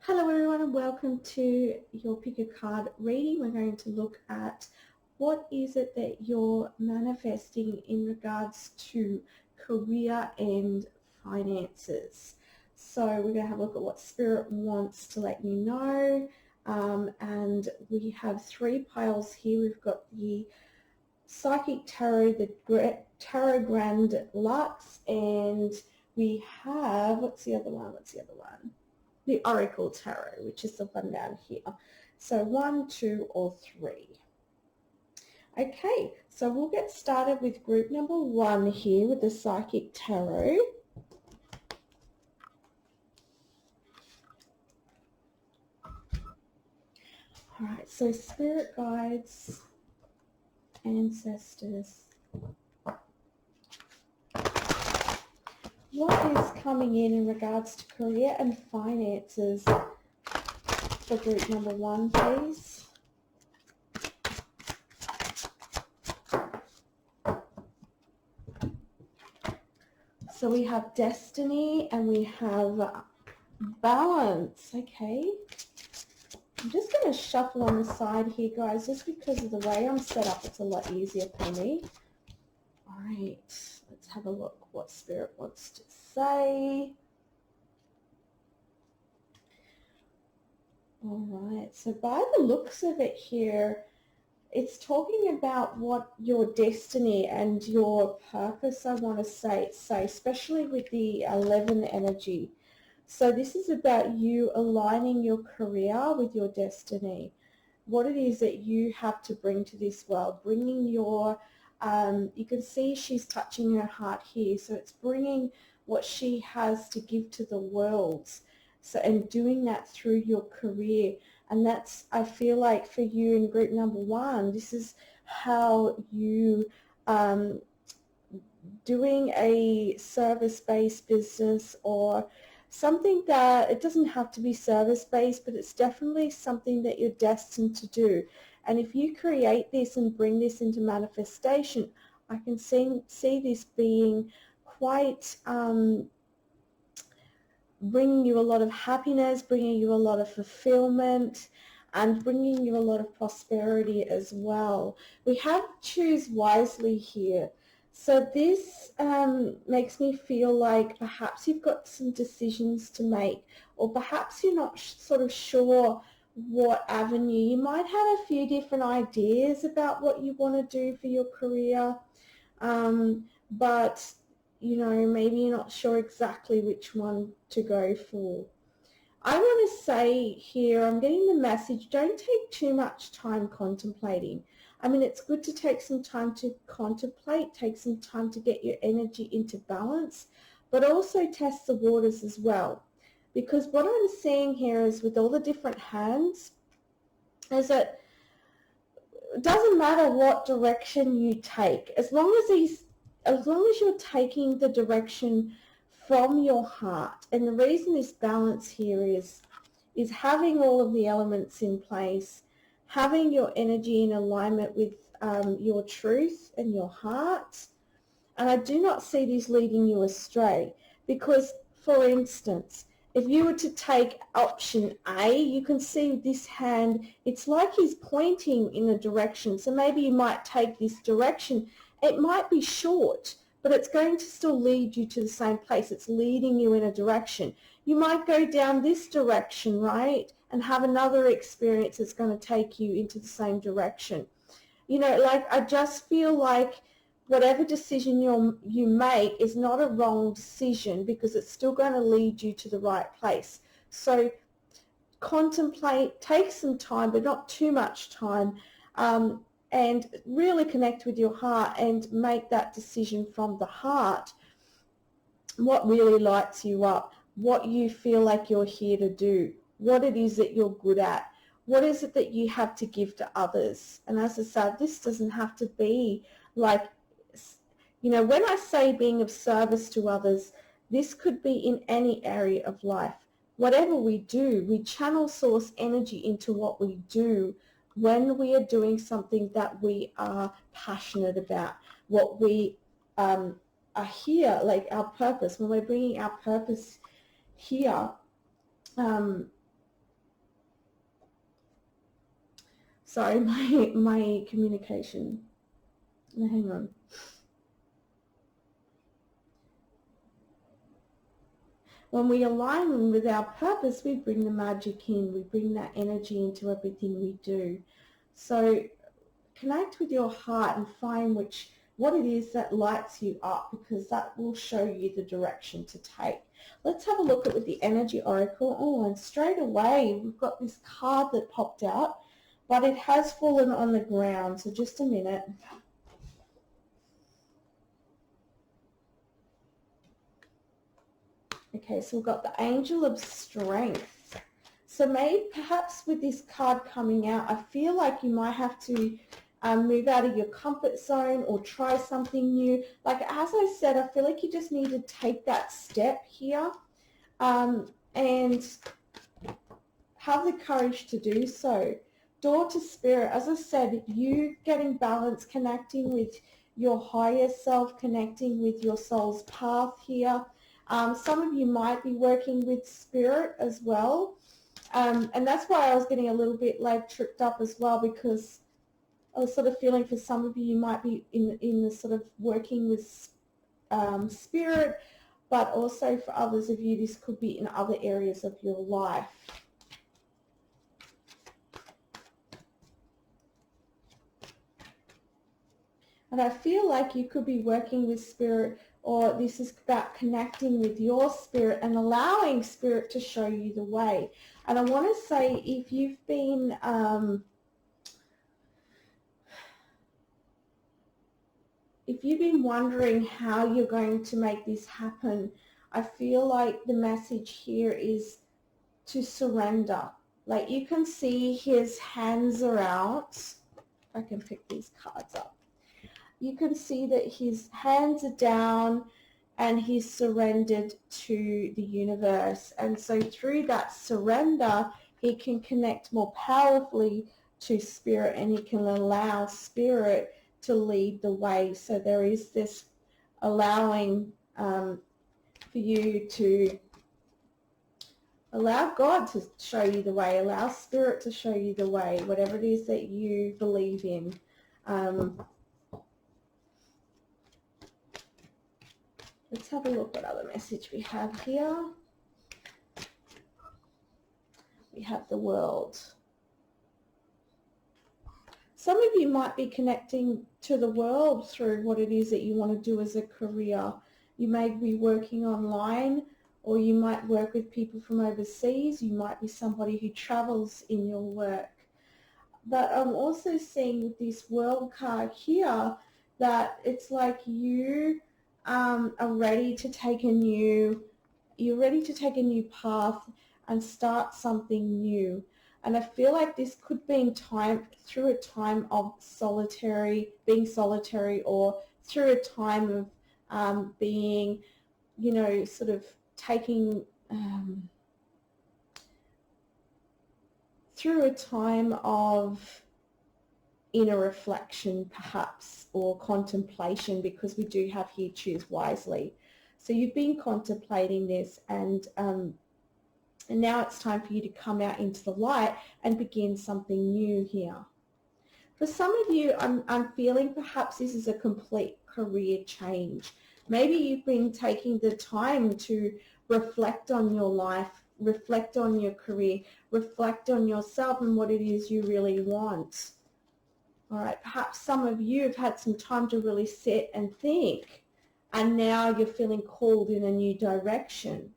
Hello everyone and welcome to your pick a card reading. We're going to look at what is it that you're manifesting in regards to career and finances. So we're going to have a look at what Spirit wants to let you know. And we have three piles here. We've got the Psychic Tarot, the Tarot Grand Lux, and we have, what's the other one? The Oracle Tarot, which is the one down here. So 1, 2, or 3. Okay, so we'll get started with group number 1 here with the Psychic Tarot. All right, so spirit guides, ancestors, what is coming in regards to career and finances for group number 1, please? So we have destiny and we have balance. Okay. I'm just going to shuffle on the side here, guys, just because of the way I'm set up. It's a lot easier for me. All right. Let's have a look what Spirit wants to say. All right. So by the looks of it here, it's talking about what your destiny and your purpose, I want to say, especially with the 11 energy. So this is about you aligning your career with your destiny, what it is that you have to bring to this world, bringing your, you can see she's touching her heart here, so it's bringing what she has to give to the world, so and doing that through your career. And that's, I feel like for you in group number 1, this is how you doing a service-based business or something that, it doesn't have to be service-based, but it's definitely something that you're destined to do. And if you create this and bring this into manifestation, I can see this being quite bringing you a lot of happiness, bringing you a lot of fulfillment, and bringing you a lot of prosperity as well. We have choose wisely here. So this makes me feel like perhaps you've got some decisions to make, or perhaps you're not sort of sure what avenue. You might have a few different ideas about what you want to do for your career, but you know, maybe you're not sure exactly which one to go for. I want to say here, I'm getting the message, don't take too much time contemplating. I mean, it's good to take some time to contemplate, take some time to get your energy into balance, but also test the waters as well. Because what I'm seeing here is with all the different hands, is that it doesn't matter what direction you take, as long as you're taking the direction from your heart. And the reason this balance here is having all of the elements in place, having your energy in alignment with your truth and your heart. And I do not see this leading you astray, because, for instance, if you were to take option A, you can see this hand, it's like he's pointing in a direction. So maybe you might take this direction. It might be short, but it's going to still lead you to the same place. It's leading you in a direction. You might go down this direction, right, and have another experience that's going to take you into the same direction. You know, like, I just feel like whatever decision you make is not a wrong decision, because it's still going to lead you to the right place. So contemplate, take some time, but not too much time, and really connect with your heart and make that decision from the heart. What really lights you up, what you feel like you're here to do, what it is that you're good at, what is it that you have to give to others. And as I said, this doesn't have to be like, you know, when I say being of service to others, this could be in any area of life. Whatever we do, we channel source energy into what we do when we are doing something that we are passionate about, what we are here, like our purpose. When we're bringing our purpose here, Sorry, my communication. Hang on. When we align with our purpose, we bring the magic in. We bring that energy into everything we do. So connect with your heart and find what it is that lights you up, because that will show you the direction to take. Let's have a look at with the energy oracle. Oh, and straight away we've got this card that popped out, but it has fallen on the ground. So just a minute. Okay, so we've got the Angel of Strength. So maybe perhaps with this card coming out, I feel like you might have to move out of your comfort zone or try something new. Like, as I said, I feel like you just need to take that step here and have the courage to do so. Door to Spirit, as I said, you getting balance, connecting with your higher self, connecting with your soul's path here. Some of you might be working with Spirit as well. And that's why I was getting a little bit like tripped up as well, because I was sort of feeling for some of you might be in the sort of working with Spirit, but also for others of you, this could be in other areas of your life. And I feel like you could be working with Spirit, or this is about connecting with your Spirit and allowing Spirit to show you the way. And I want to say, if you've been wondering how you're going to make this happen, I feel like the message here is to surrender. Like, you can see his hands are out. I can pick these cards up. You can see that his hands are down and he's surrendered to the universe. And so through that surrender, he can connect more powerfully to Spirit, and he can allow Spirit to lead the way. So there is this allowing for you to allow God to show you the way, allow Spirit to show you the way, whatever it is that you believe in. Let's have a look what other message we have here. We have the World. Some of you might be connecting to the world through what it is that you want to do as a career. You may be working online, or you might work with people from overseas. You might be somebody who travels in your work. But I'm also seeing with this World card here that it's like you are ready to take a new path and start something new. And I feel like this could be through a time of being solitary, or through a time of being, sort of taking, through a time of inner reflection perhaps, or contemplation, because we do have here choose wisely. So you've been contemplating this, and now it's time for you to come out into the light and begin something new here. For some of you, I'm feeling perhaps this is a complete career change. Maybe you've been taking the time to reflect on your life, reflect on your career, reflect on yourself and what it is you really want. All right, perhaps some of you have had some time to really sit and think, and now you're feeling called in a new direction.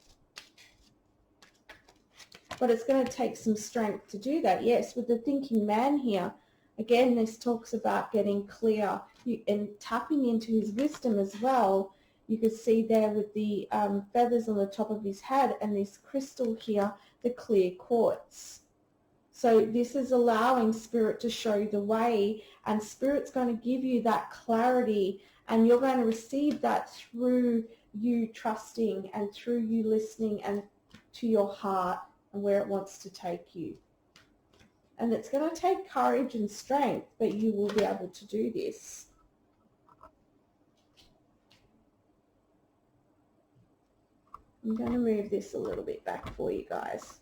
But it's going to take some strength to do that. Yes, with the thinking man here, again, this talks about getting clear and tapping into his wisdom as well. You can see there with the feathers on the top of his head and this crystal here, the clear quartz. So this is allowing Spirit to show you the way, and Spirit's going to give you that clarity, and you're going to receive that through you trusting and through you listening and to your heart and where it wants to take you. And it's going to take courage and strength, but you will be able to do this. I'm going to move this a little bit back for you guys.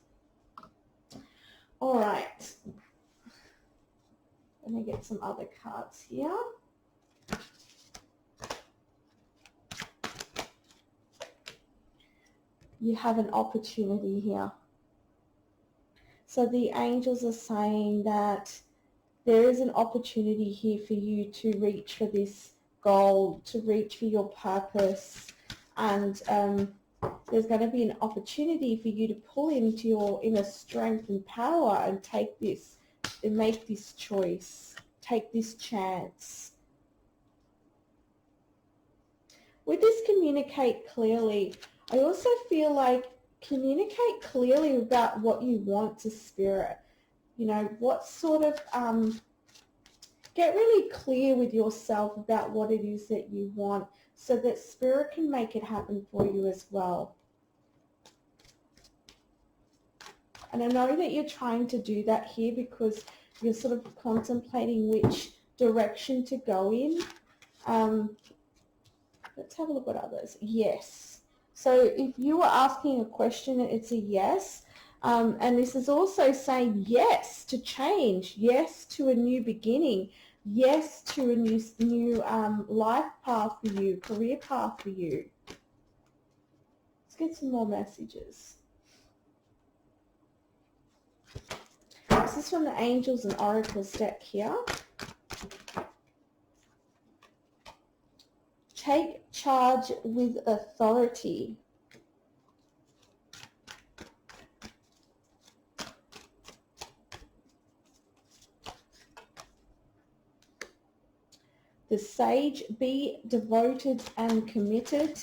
All right. Let me get some other cards here. You have an opportunity here. So the angels are saying that there is an opportunity here for you to reach for this goal, to reach for your purpose, and there's going to be an opportunity for you to pull into your inner strength and power and take this and make this choice, take this chance. With this communicate clearly, I also feel like communicate clearly about what you want to spirit. You know, what sort of, get really clear with yourself about what it is that you want so that spirit can make it happen for you as well. And I know that you're trying to do that here because you're sort of contemplating which direction to go in. Let's have a look at others. Yes. So if you were asking a question, it's a yes. And this is also saying yes to change, yes to a new beginning, yes to a new life path for you, career path for you. Let's get some more messages. This is from the Angels and Oracles deck here. Take charge with authority. The Sage, be devoted and committed.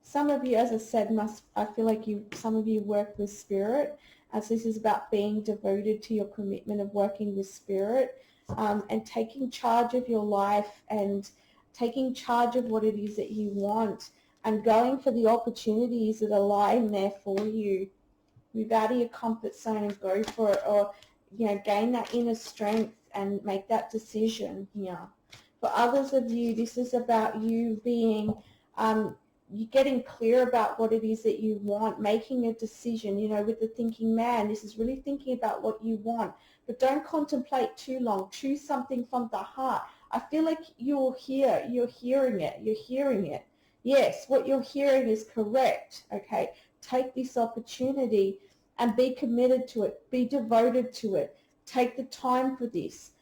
Some of you, as I said, I feel like some of you work with spirit, as this is about being devoted to your commitment of working with spirit, and taking charge of your life and taking charge of what it is that you want and going for the opportunities that are lying there for you. Move out of your comfort zone and go for it, or gain that inner strength and make that decision here. For others of you, this is about you being, you getting clear about what it is that you want, making a decision. With the thinking man, this is really thinking about what you want, but don't contemplate too long. Choose something from the heart. I feel like you're hearing it. Yes, what you're hearing is correct, okay? Take this opportunity and be committed to it. Be devoted to it. Take the time for this.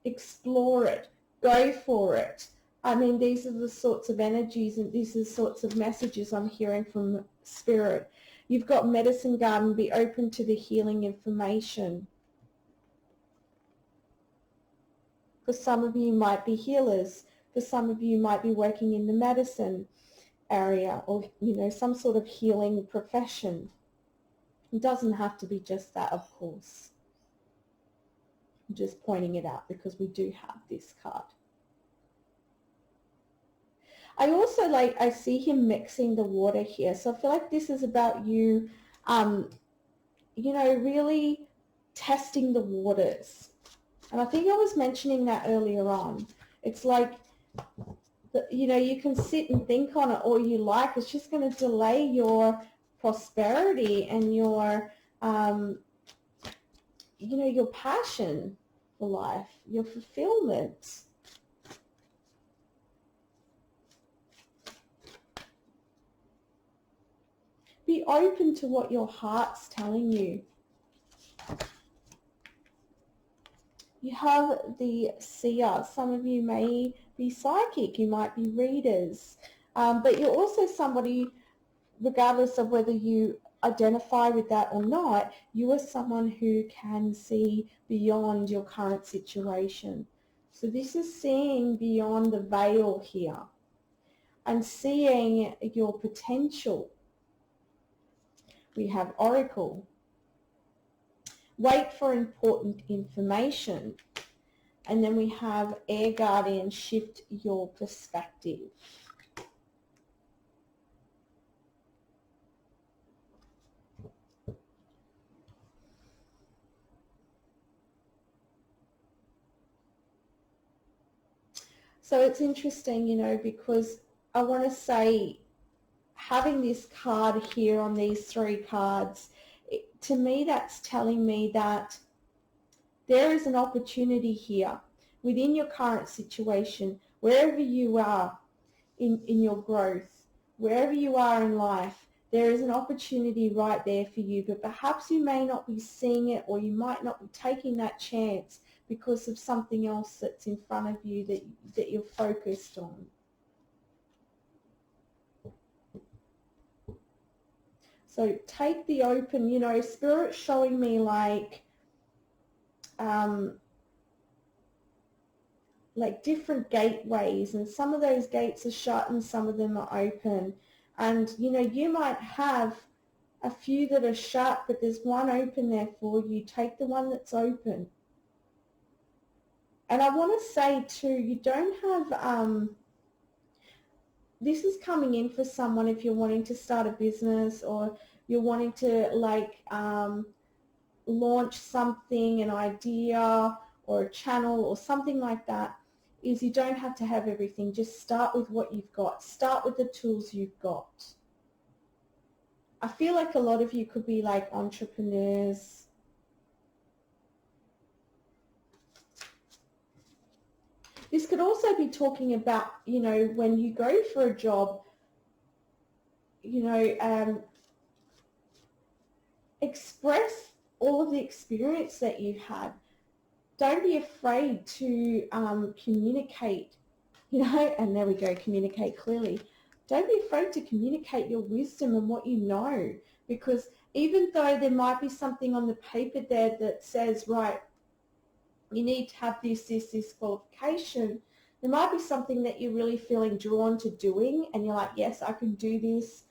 Explore it. Go for it. I mean, these are the sorts of energies and these are the sorts of messages I'm hearing from spirit. You've got medicine garden. Be open to the healing information. For some of you might be healers. For some of you might be working in the medicine area or, some sort of healing profession. It doesn't have to be just that, of course. I'm just pointing it out because we do have this card. I also I see him mixing the water here. So I feel like this is about you, really testing the waters. And I think I was mentioning that earlier on. It's like, you can sit and think on it all you like. It's just going to delay your prosperity and your, your passion for life, your fulfillment. Be open to what your heart's telling you. You have the seer. Some of you may be psychic. You might be readers. But you're also somebody, regardless of whether you identify with that or not, you are someone who can see beyond your current situation. So this is seeing beyond the veil here and seeing your potential. We have Oracle. Wait for important information. And then we have Air Guardian, shift your perspective. So it's interesting, because I want to say having this card here on these three cards, to me that's telling me that there is an opportunity here within your current situation, wherever you are in your growth, wherever you are in life, there is an opportunity right there for you, but perhaps you may not be seeing it, or you might not be taking that chance because of something else that's in front of you that you're focused on. So take the open, Spirit's showing me like different gateways, and some of those gates are shut and some of them are open. And, you might have a few that are shut, but there's one open there for you. Take the one that's open. And I want to say too, you don't have, this is coming in for someone if you're wanting to start a business, or you're wanting to launch something, an idea or a channel or something like that, is you don't have to have everything. Just start with what you've got. Start with the tools you've got. I feel like a lot of you could be like entrepreneurs. This could also be talking about, when you go for a job, express all of the experience that you've had. Don't be afraid to communicate, and there we go, communicate clearly. Don't be afraid to communicate your wisdom and what you know, because even though there might be something on the paper there that says, right, you need to have this qualification, there might be something that you're really feeling drawn to doing, and you're like, yes, I can do this.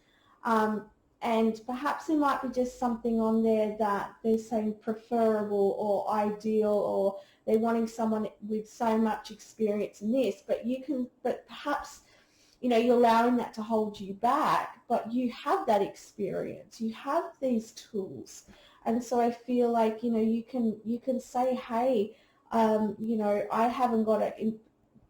And perhaps there might be just something on there that they're saying preferable or ideal, or they're wanting someone with so much experience in this, but perhaps, you're allowing that to hold you back, but you have that experience, you have these tools. And so I feel like, you can say, hey, I haven't got it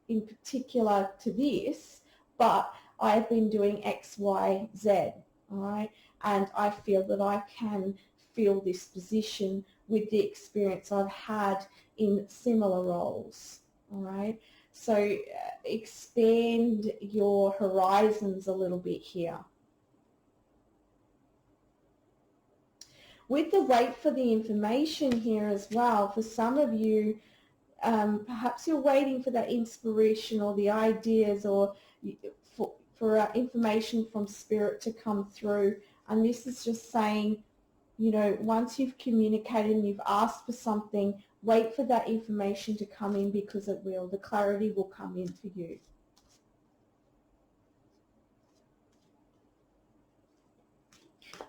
in particular to this, but I've been doing X, Y, Z. All right, and I feel that I can fill this position with the experience I've had in similar roles. All right, so expand your horizons a little bit here. With the wait for the information here as well, for some of you, perhaps you're waiting for that inspiration or the ideas, or for information from Spirit to come through. And this is just saying, once you've communicated and you've asked for something, wait for that information to come in, because it will. The clarity will come in for you.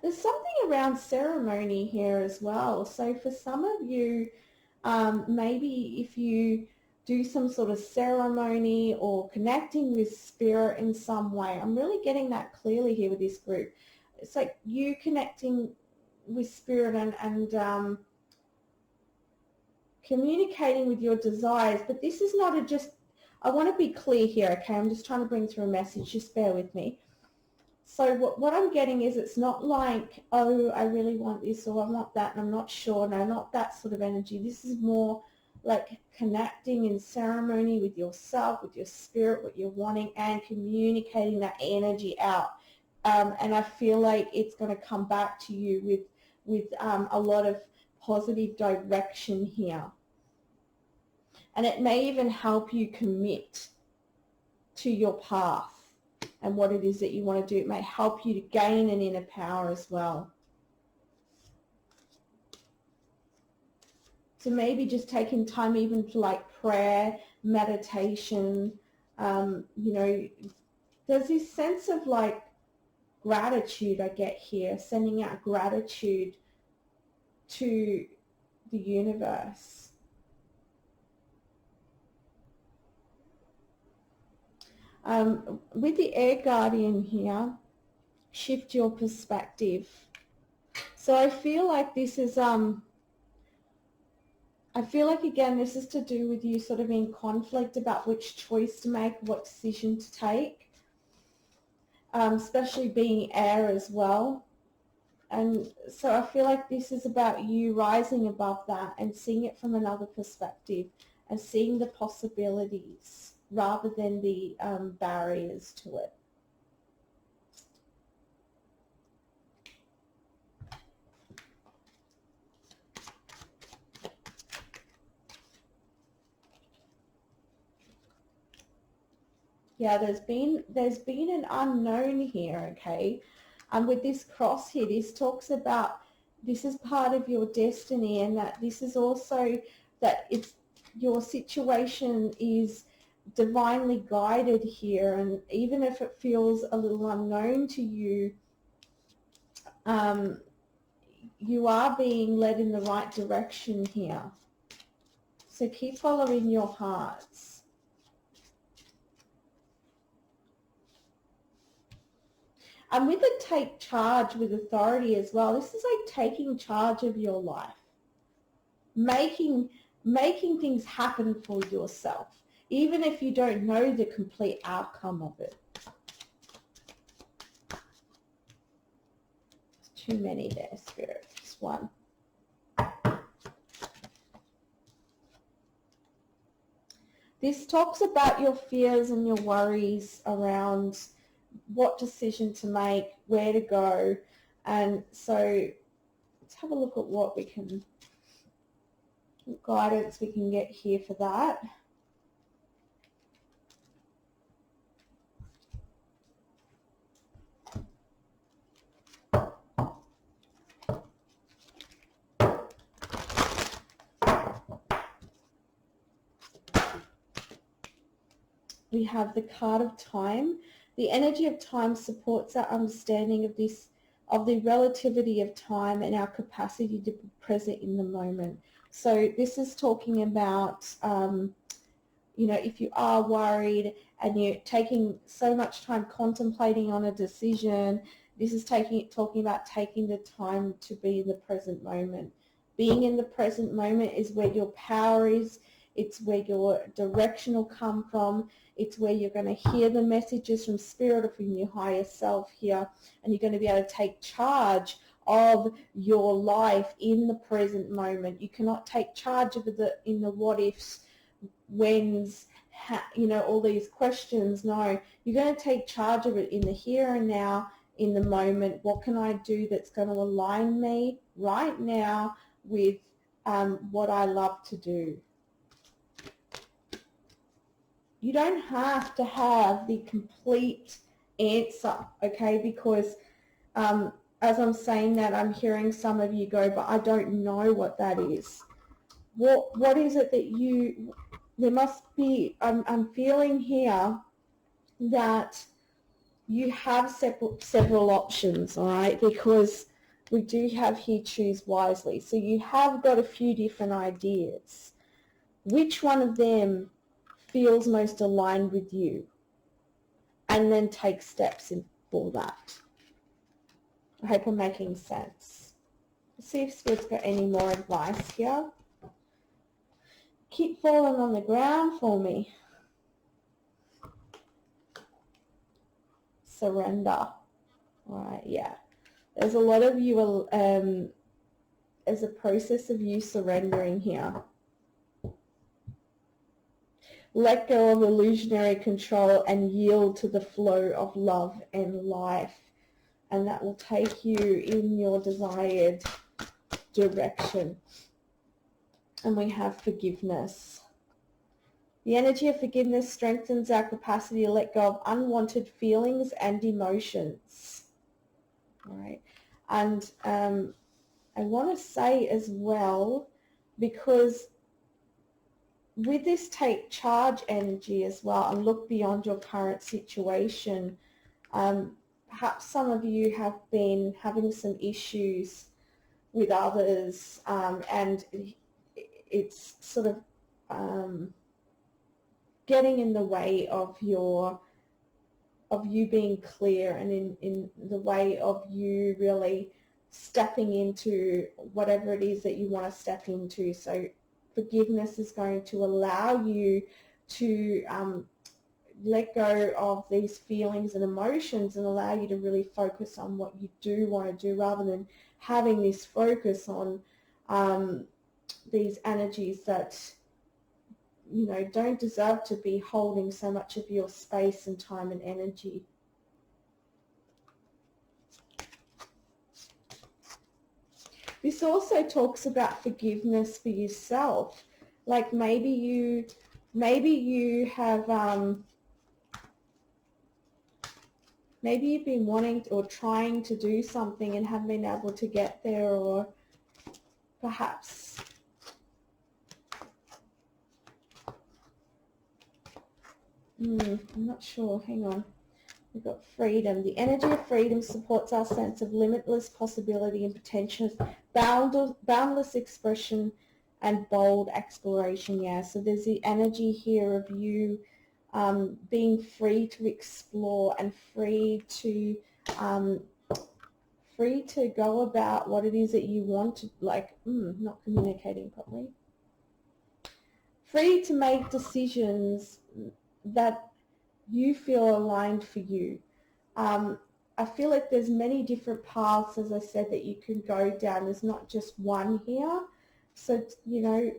There's something around ceremony here as well. So for some of you, maybe if you do some sort of ceremony or connecting with Spirit in some way. I'm really getting that clearly here with this group. It's like you connecting with Spirit and communicating with your desires. But this is not I want to be clear here, okay? I'm just trying to bring through a message. Just bear with me. So what I'm getting is, it's not like, oh, I really want this or I want that and I'm not sure. No, not that sort of energy. This is more like connecting in ceremony with yourself, with your spirit, what you're wanting, and communicating that energy out. And I feel like it's going to come back to you with a lot of positive direction here. And it may even help you commit to your path and what it is that you want to do. It may help you to gain an inner power as well. So maybe just taking time even to like prayer, meditation, there's this sense of like gratitude I get here, sending out gratitude to the universe. With the air guardian here, shift your perspective. So I feel like this is again, this is to do with you sort of in conflict about which choice to make, what decision to take, especially being air as well. And so I feel like this is about you rising above that and seeing it from another perspective and seeing the possibilities rather than the barriers to it. Yeah, there's been an unknown here, okay? And with this cross here, this talks about this is part of your destiny, and that this is also that it's your situation is divinely guided here, and even if it feels a little unknown to you, you are being led in the right direction here. So keep following your hearts. And with the take charge with authority as well, this is like taking charge of your life, making things happen for yourself, even if you don't know the complete outcome of it. There's too many there, Spirit. Just one. This talks about your fears and your worries around what decision to make, where to go. And so let's have a look at what guidance we can get here for that. We have the card of time. The energy of time supports our understanding of the relativity of time and our capacity to be present in the moment. So this is talking about, if you are worried and you're taking so much time contemplating on a decision, this is talking about taking the time to be in the present moment. Being in the present moment is where your power is. It's where your direction will come from. It's where you're going to hear the messages from Spirit or from your higher self here, and you're going to be able to take charge of your life in the present moment. You cannot take charge of it in the what ifs, whens, all these questions. No, you're going to take charge of it in the here and now, in the moment. What can I do that's going to align me right now with what I love to do? You don't have to have the complete answer, okay? Because as I'm saying that, I'm hearing some of you go, but I don't know what that is. What is it that there must be, I'm feeling here that you have several options, all right? Because we do have here choose wisely. So you have got a few different ideas. Which one of them feels most aligned with you? And then take steps for that. I hope I'm making sense. Let's see if Spirit's got any more advice here. Keep falling on the ground for me. Surrender. All right, yeah. There's a lot of you, there's a process of you surrendering here. Let go of illusionary control and yield to the flow of love and life. And that will take you in your desired direction. And we have forgiveness. The energy of forgiveness strengthens our capacity to let go of unwanted feelings and emotions. All right. And I want to say as well, because with this take charge energy as well and look beyond your current situation, perhaps some of you have been having some issues with others, and it's sort of getting in the way of you being clear, and in the way of you really stepping into whatever it is that you want to step into. So forgiveness is going to allow you to let go of these feelings and emotions and allow you to really focus on what you do want to do, rather than having this focus on these energies that, you know, don't deserve to be holding so much of your space and time and energy. This also talks about forgiveness for yourself. Like maybe you have maybe you've been wanting or trying to do something and haven't been able to get there, or perhaps I'm not sure. Hang on. We've got freedom. The energy of freedom supports our sense of limitless possibility and potential, boundless expression, and bold exploration. Yeah, so there's the energy here of you being free to explore and free to go about what it is that you want to, like, not communicating properly. Free to make decisions that you feel aligned for you. I feel like there's many different paths, as I said, that you can go down. There's not just one here. So, you know,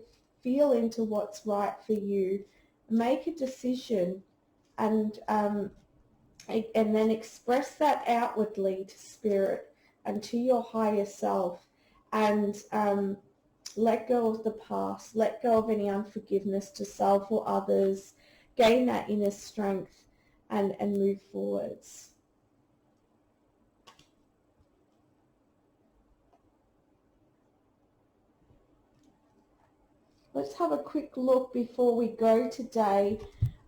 feel into what's right for you. Make a decision and then express that outwardly to spirit and to your higher self, and let go of the past, let go of any unforgiveness to self or others, gain that inner strength and move forwards. Let's have a quick look before we go today.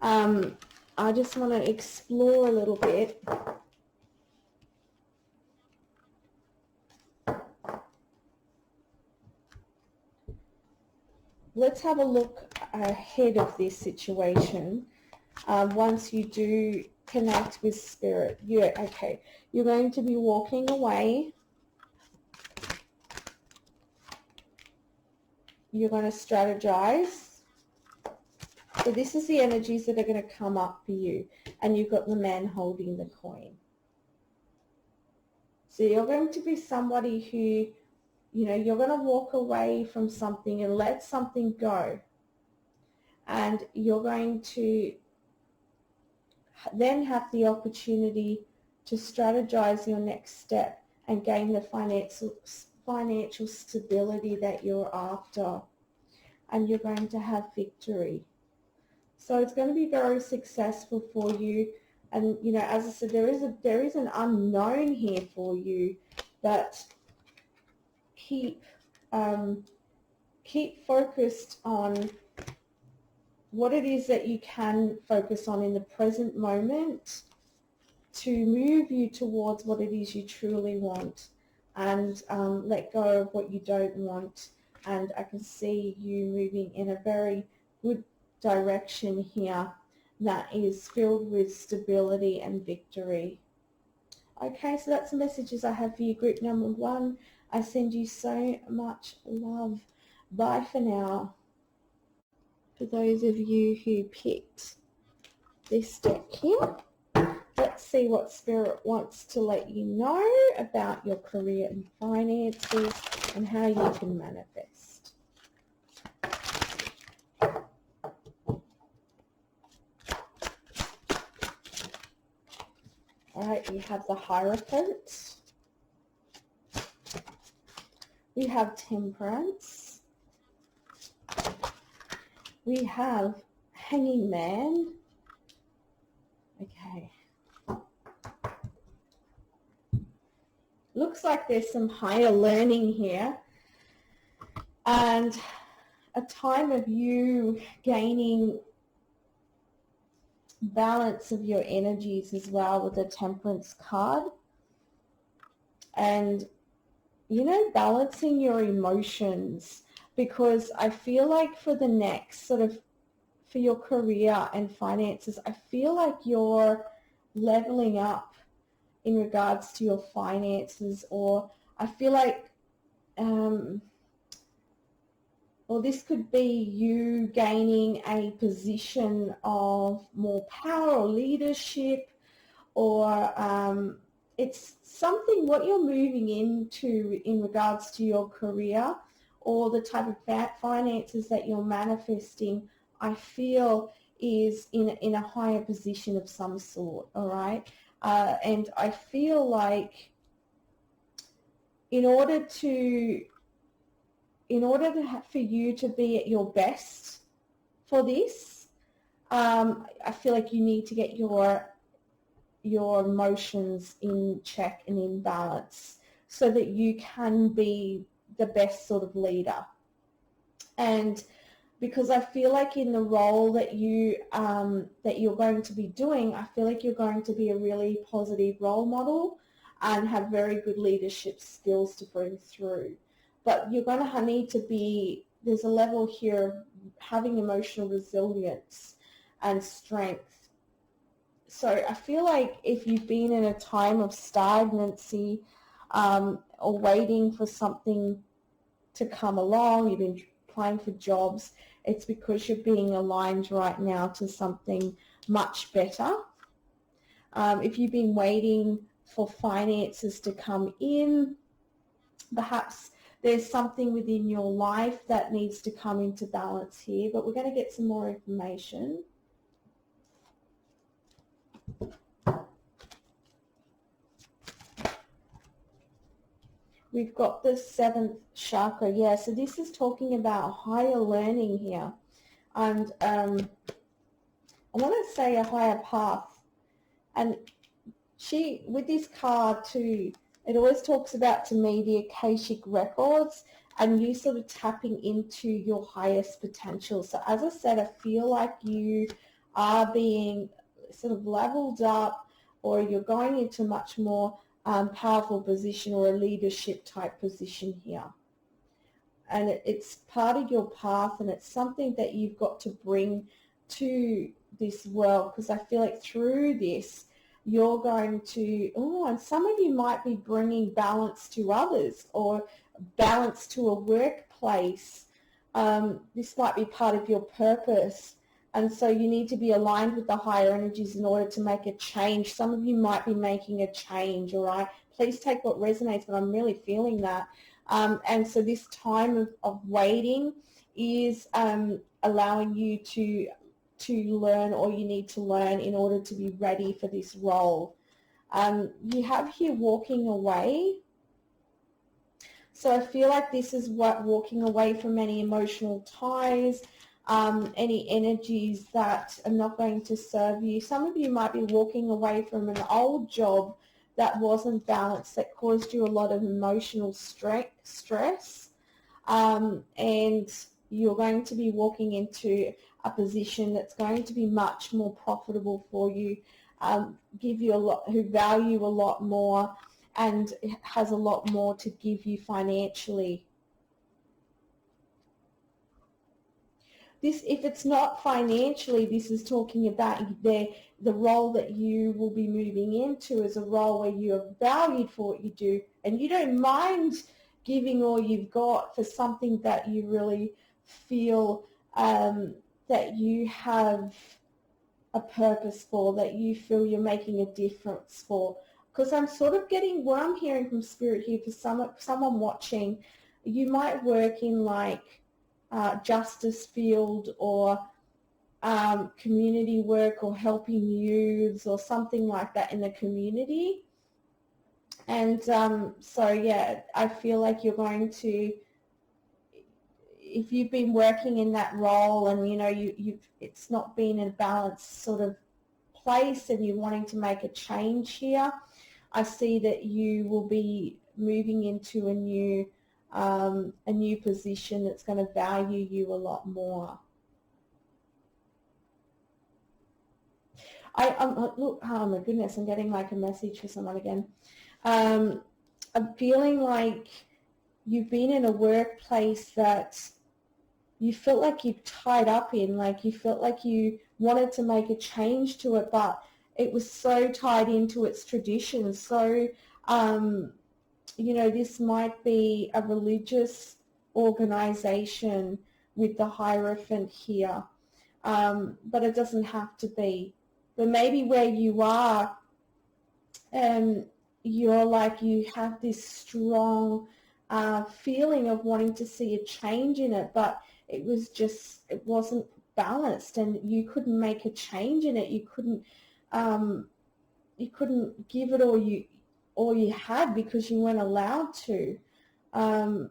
I just want to explore a little bit. Let's have a look ahead of this situation. Once you do connect with spirit, you're going to be walking away. You're going to strategize. So this is the energies that are going to come up for you. And you've got the man holding the coin. So you're going to be somebody who, you know, you're going to walk away from something and let something go. And you're going to then have the opportunity to strategize your next step and gain the financial stability that you're after, and you're going to have victory. So it's going to be very successful for you. And, you know, as I said, there is an unknown here for you, but keep focused on what it is that you can focus on in the present moment to move you towards what it is you truly want, and let go of what you don't want. And I can see you moving in a very good direction here that is filled with stability and victory. Okay, so that's the messages I have for you, group number 1. I send you so much love. Bye for now. For those of you who picked this deck here, let's see what Spirit wants to let you know about your career and finances and how you can manifest. All right, we have the Hierophant. We have Temperance. We have Hanging Man. Okay. Looks like there's some higher learning here, and a time of you gaining balance of your energies as well with the Temperance card. And, you know, balancing your emotions, because I feel like for the next sort of, for your career and finances, I feel like you're leveling up in regards to your finances, or I feel like, or or this could be you gaining a position of more power or leadership, or it's something what you're moving into in regards to your career or the type of finances that you're manifesting, I feel is in a higher position of some sort, all right? And I feel like in order for you to be at your best for this, I feel like you need to get your emotions in check and in balance so that you can be the best sort of leader. And because I feel like in the role that you're going to be doing, I feel like you're going to be a really positive role model and have very good leadership skills to bring through. But you're going to need to be, there's a level here of having emotional resilience and strength. So I feel like if you've been in a time of stagnancy or waiting for something to come along, you've been applying for jobs, it's because you're being aligned right now to something much better. If you've been waiting for finances to come in, perhaps there's something within your life that needs to come into balance here, but we're going to get some more information. We've got the 7th chakra. Yeah, so this is talking about higher learning here. And I want to say a higher path. And with this card too, it always talks about, to me, the Akashic records and you sort of tapping into your highest potential. So as I said, I feel like you are being sort of leveled up, or you're going into much more powerful position or a leadership type position here. And it's part of your path, and it's something that you've got to bring to this world, because I feel like through this you're going to, and some of you might be bringing balance to others or balance to a workplace. This might be part of your purpose. And so you need to be aligned with the higher energies in order to make a change. Some of you might be making a change, all right? Please take what resonates, but I'm really feeling that. And so this time of waiting is allowing you to learn all you need to learn in order to be ready for this role. You have here walking away. So I feel like this is what walking away from any emotional ties, any energies that are not going to serve you. Some of you might be walking away from an old job that wasn't balanced, that caused you a lot of emotional stress, and you're going to be walking into a position that's going to be much more profitable for you, give you a lot, who value a lot more, and has a lot more to give you financially. This, if it's not financially, this is talking about the role that you will be moving into is a role where you are valued for what you do, and you don't mind giving all you've got for something that you really feel that you have a purpose for, that you feel you're making a difference for. Because I'm sort of getting, what I'm hearing from Spirit here for someone watching, you might work in like justice field or community work or helping youths or something like that in the community. And so yeah, I feel like you're going to, if you've been working in that role and you know it's not been in a balanced sort of place and you're wanting to make a change here, I see that you will be moving into a new position that's going to value you a lot more. Look, oh my goodness, I'm getting like a message for someone again. I'm feeling like you've been in a workplace that you felt like you've tied up in, like you felt like you wanted to make a change to it, but it was so tied into its traditions. So, you know, this might be a religious organization with the Hierophant here, but it doesn't have to be. But maybe where you are, you're like, you have this strong feeling of wanting to see a change in it, but it wasn't balanced, and you couldn't make a change in it. You couldn't give it all you had because you weren't allowed to, and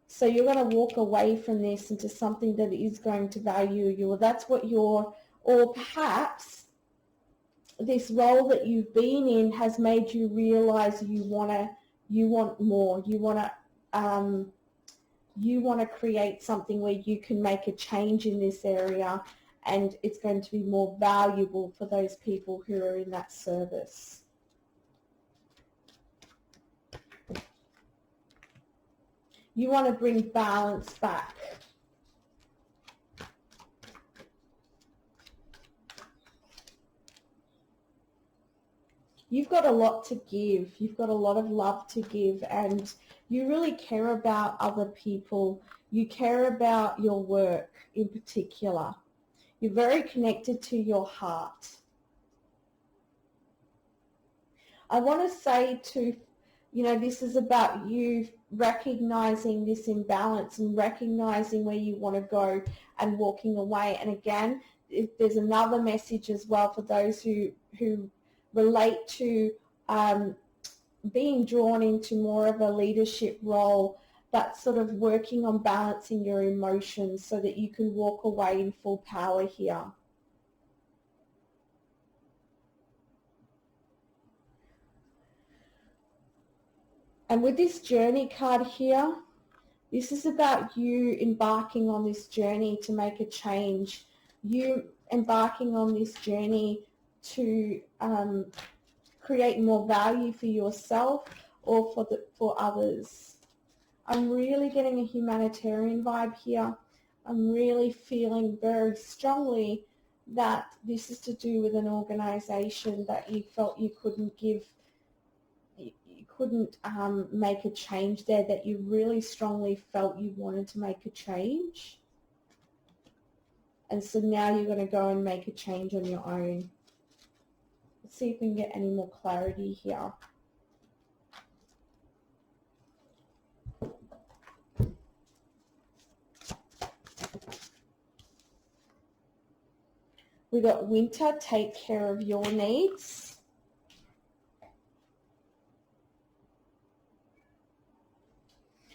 so you're going to walk away from this into something that is going to value you, or that's what or perhaps this role that you've been in has made you realize you want more. You want to create something where you can make a change in this area, and it's going to be more valuable for those people who are in that service. You want to bring balance back. You've got a lot to give. You've got a lot of love to give, and you really care about other people. You care about your work in particular. You're very connected to your heart. I want to say to, this is about you recognizing this imbalance and recognizing where you want to go and walking away. And again, there's another message as well for those who relate to being drawn into more of a leadership role, but sort of working on balancing your emotions so that you can walk away in full power here. And with this journey card here, this is about you embarking on this journey to make a change. You embarking on this journey to create more value for yourself or for others. I'm really getting a humanitarian vibe here. I'm really feeling very strongly that this is to do with an organization that you felt you couldn't make a change there, that you really strongly felt you wanted to make a change. And so now you're going to go and make a change on your own. Let's see if we can get any more clarity here. We got Winter, take care of your needs.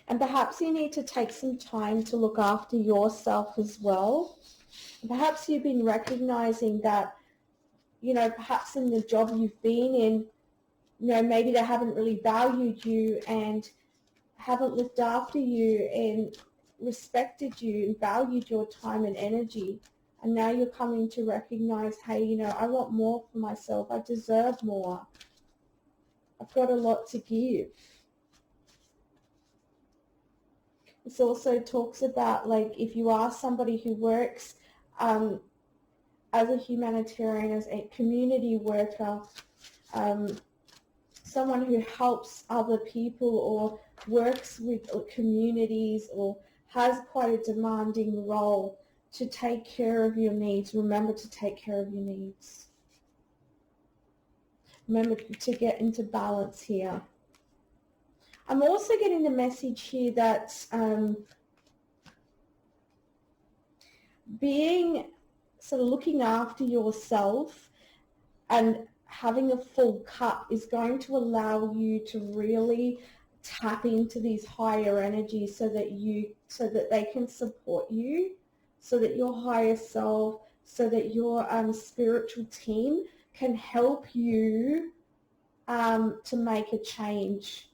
And perhaps you need to take some time to look after yourself as well. Perhaps you've been recognizing that, perhaps in the job you've been in, maybe they haven't really valued you and haven't looked after you and respected you and valued your time and energy. And now you're coming to recognize, hey, I want more for myself. I deserve more. I've got a lot to give. This also talks about, like, if you are somebody who works as a humanitarian, as a community worker, someone who helps other people or works with communities or has quite a demanding role, to take care of your needs. Remember to take care of your needs. Remember to get into balance here. I'm also getting the message here that being sort of looking after yourself and having a full cup is going to allow you to really tap into these higher energies so that they can support you, so that your higher self, so that your spiritual team can help you to make a change,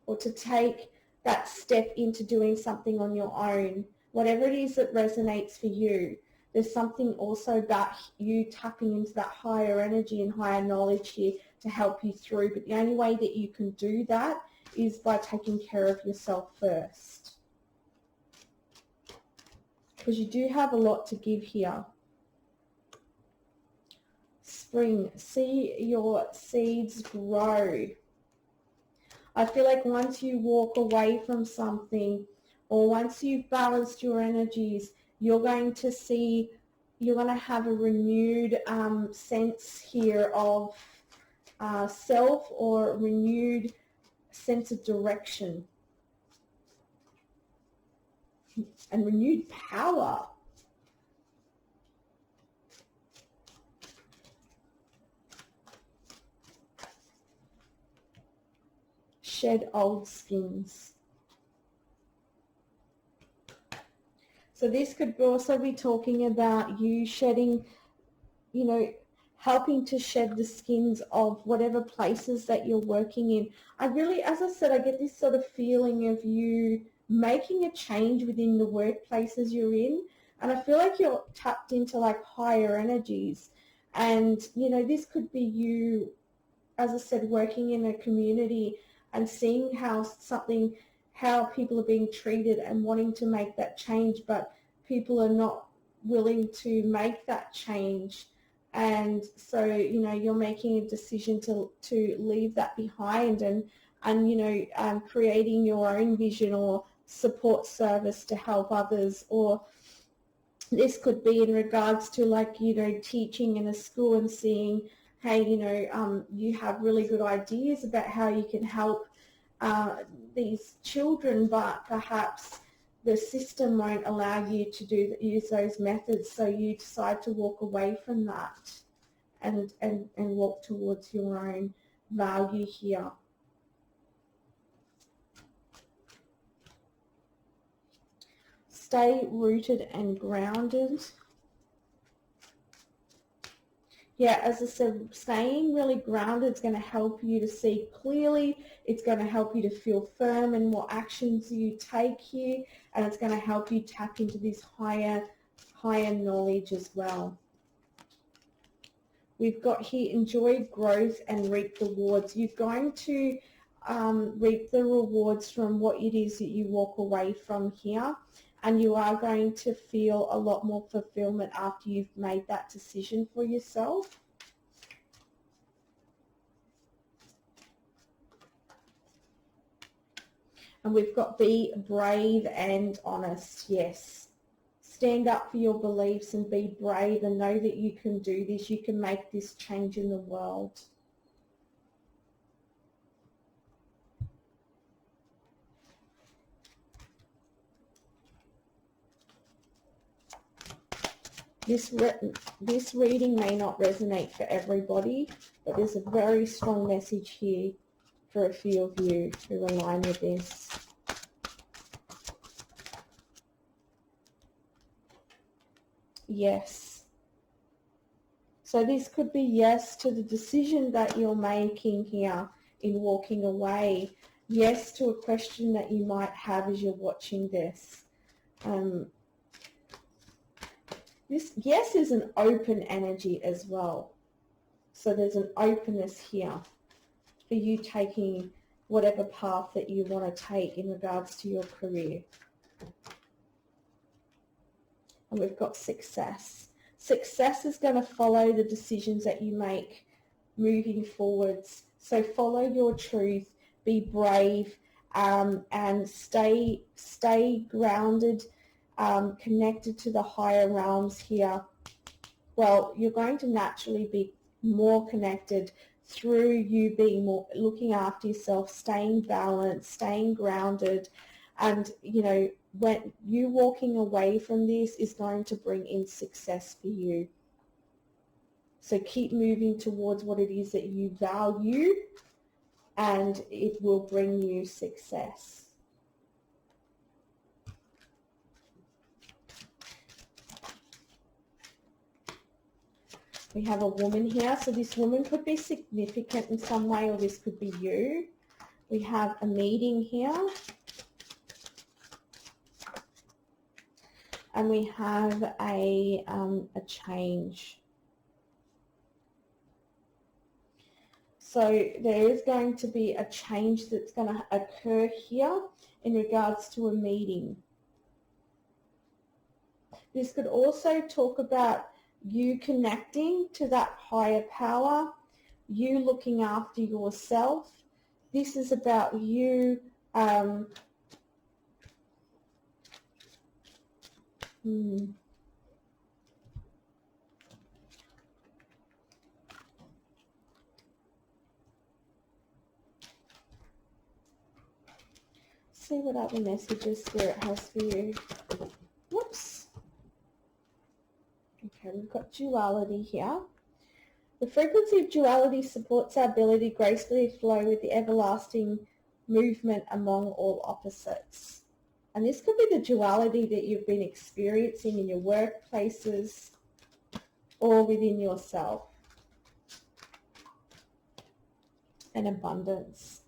or to take that step into doing something on your own. Whatever it is that resonates for you, there's something also about you tapping into that higher energy and higher knowledge here to help you through. But the only way that you can do that is by taking care of yourself first. Because you do have a lot to give here. Spring, see your seeds grow. I feel like once you walk away from something, or once you've balanced your energies, you're going to see, you're going to have a renewed sense here of self, or a renewed sense of direction and renewed power. Shed old skins. So this could also be talking about you shedding, you know, helping to shed the skins of whatever places that you're working in. I really, as I said, I get this sort of feeling of you making a change within the workplaces you're in. And I feel like you're tapped into like higher energies. And, you know, this could be you, as I said, working in a community and seeing how people are being treated and wanting to make that change, but people are not willing to make that change. And so, you know, you're making a decision to leave that behind, and you know, creating your own vision or support service to help others. Or this could be in regards to, like, you know, teaching in a school and seeing, hey, you know, you have really good ideas about how you can help these children, but perhaps the system won't allow you to use those methods, so you decide to walk away from that and walk towards your own value here. Stay rooted and grounded. Yeah, as I said, staying really grounded is going to help you to see clearly. It's going to help you to feel firm in what actions you take here, and it's going to help you tap into this higher knowledge as well. We've got here, enjoy growth and reap the rewards. You're going to reap the rewards from what it is that you walk away from here, and you are going to feel a lot more fulfillment after you've made that decision for yourself. And we've got be brave and honest. Yes. Stand up for your beliefs and be brave, and know that you can do this. You can make this change in the world. This reading may not resonate for everybody, but there's a very strong message here for a few of you who align with this. Yes. So this could be yes to the decision that you're making here in walking away. Yes to a question that you might have as you're watching this. This yes is an open energy as well. So there's an openness here for you taking whatever path that you want to take in regards to your career. And we've got success. Success is going to follow the decisions that you make moving forwards. So follow your truth, be brave, and stay grounded, connected to the higher realms here. Well, you're going to naturally be more connected through you being more, looking after yourself, staying balanced, staying grounded, and, you know, when you walking away from this is going to bring in success for you. So keep moving towards what it is that you value, and it will bring you success. We have a woman here, so this woman could be significant in some way, or this could be you. We have a meeting here. And we have a change. So there is going to be a change that's going to occur here in regards to a meeting. This could also talk about you connecting to that higher power, you looking after yourself, this is about you see what other messages Spirit has for you. Whoops. Okay, we've got duality here. The frequency of duality supports our ability to gracefully flow with the everlasting movement among all opposites. And this could be the duality that you've been experiencing in your workplaces or within yourself. And abundance.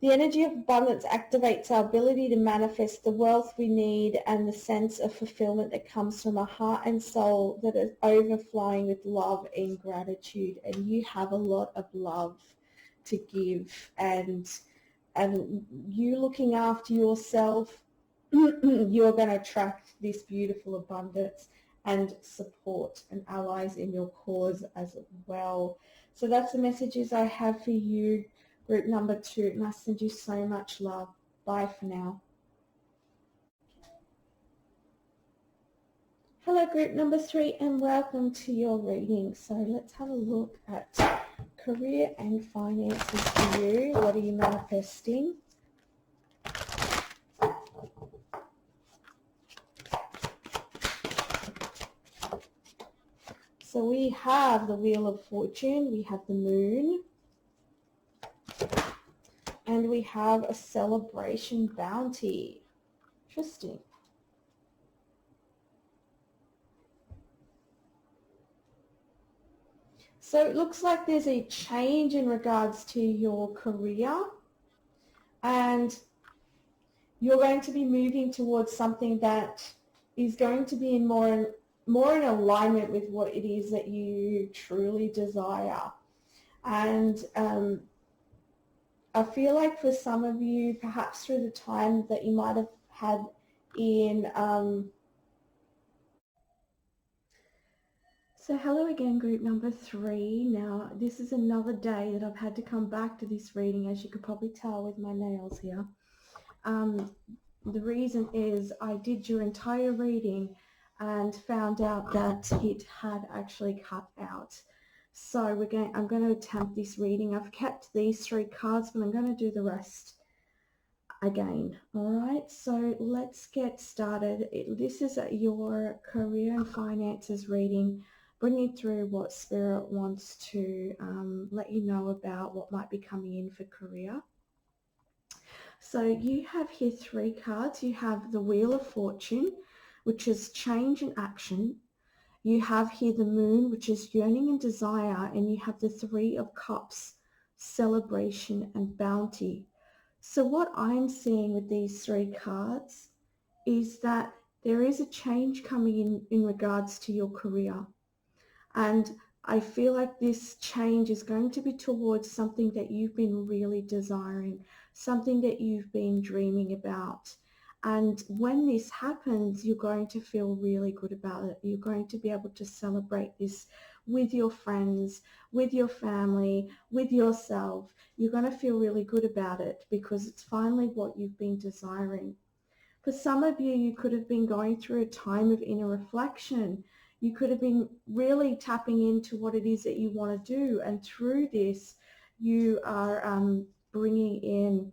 The energy of abundance activates our ability to manifest the wealth we need and the sense of fulfillment that comes from a heart and soul that is overflowing with love and gratitude. And you have a lot of love to give, and you looking after yourself, you're going to attract this beautiful abundance and support and allies in your cause as well. So that's the messages I have for you, group number 2, and I send you so much love. Bye for now. Hello, group number 3, and welcome to your reading. So let's have a look at career and finances for you. What are you manifesting? So we have the Wheel of Fortune, we have the Moon, and we have a Celebration Bounty. Interesting. So it looks like there's a change in regards to your career, and you're going to be moving towards something that is going to be more in alignment with what it is that you truly desire. And I feel like for some of you, perhaps through the time that you might have had in so hello again, group number 3. Now, this is another day that I've had to come back to this reading, as you could probably tell with my nails here. The reason is I did your entire reading and found out that it had actually cut out. So I'm going to attempt this reading. I've kept these 3 cards, but I'm going to do the rest again. All right, so let's get started. This is your career and finances reading, bringing through what Spirit wants to let you know about what might be coming in for career. So you have here 3 cards. You have the Wheel of Fortune, which is change and action. You have here the Moon, which is yearning and desire, and you have the 3 of Cups, celebration and bounty. So what I'm seeing with these 3 cards is that there is a change coming in regards to your career. And I feel like this change is going to be towards something that you've been really desiring, something that you've been dreaming about. And when this happens, you're going to feel really good about it. You're going to be able to celebrate this with your friends, with your family, with yourself. You're going to feel really good about it because it's finally what you've been desiring. For some of you, you could have been going through a time of inner reflection. You could have been really tapping into what it is that you want to do. And through this, you are bringing in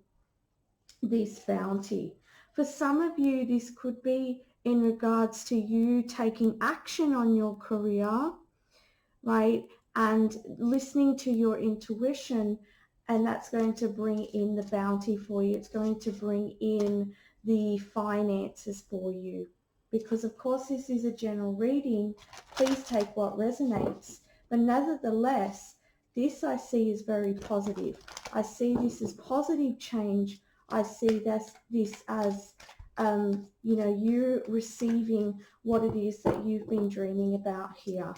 this bounty. For some of you, this could be in regards to you taking action on your career, right? And listening to your intuition, and that's going to bring in the bounty for you. It's going to bring in the finances for you. Because of course this is a general reading, please take what resonates. But nevertheless, this I see is very positive. I see this as positive change. I see this as, you receiving what it is that you've been dreaming about here.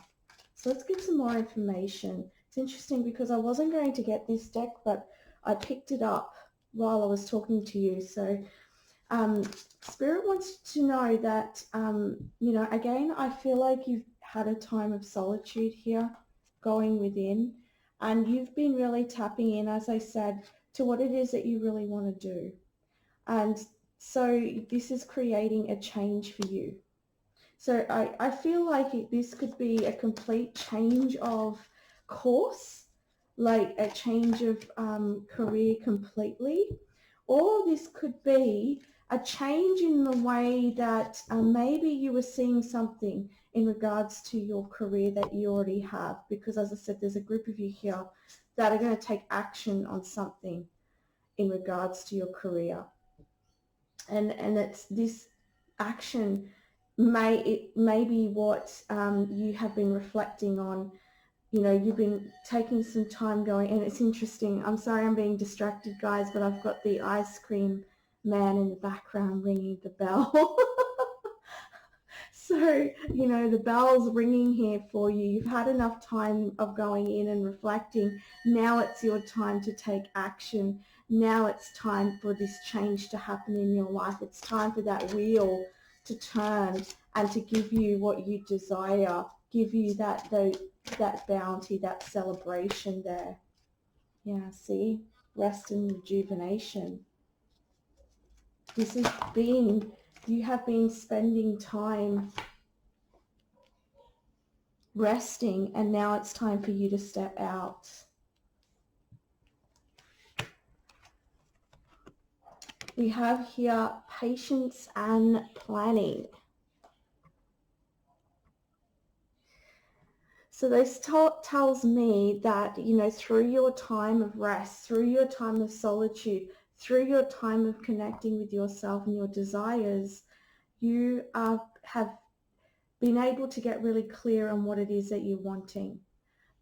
So let's get some more information. It's interesting because I wasn't going to get this deck, but I picked it up while I was talking to you. So Spirit wants to know that, again, I feel like you've had a time of solitude here, going within, and you've been really tapping in, as I said, to what it is that you really want to do. And so this is creating a change for you. So I feel like this could be a complete change of course, like a change of career completely, or this could be a change in the way that maybe you were seeing something in regards to your career that you already have, because as I said, there's a group of you here that are going to take action on something in regards to your career. And it's this action may be what you have been reflecting on. You know, you've been taking some time going, and it's interesting. I'm sorry I'm being distracted, guys, but I've got the ice cream man in the background ringing the bell. So, you know, the bell's ringing here for you. You've had enough time of going in and reflecting. Now it's your time to take action. Now it's time for this change to happen in your life. It's time for that wheel to turn and to give you what you desire, give you that bounty, that celebration there. Yeah, see? Rest and rejuvenation. This is you have been spending time resting, and now it's time for you to step out. We have here patience and planning. So this tells me that, you know, through your time of rest, through your time of solitude, through your time of connecting with yourself and your desires, you have been able to get really clear on what it is that you're wanting.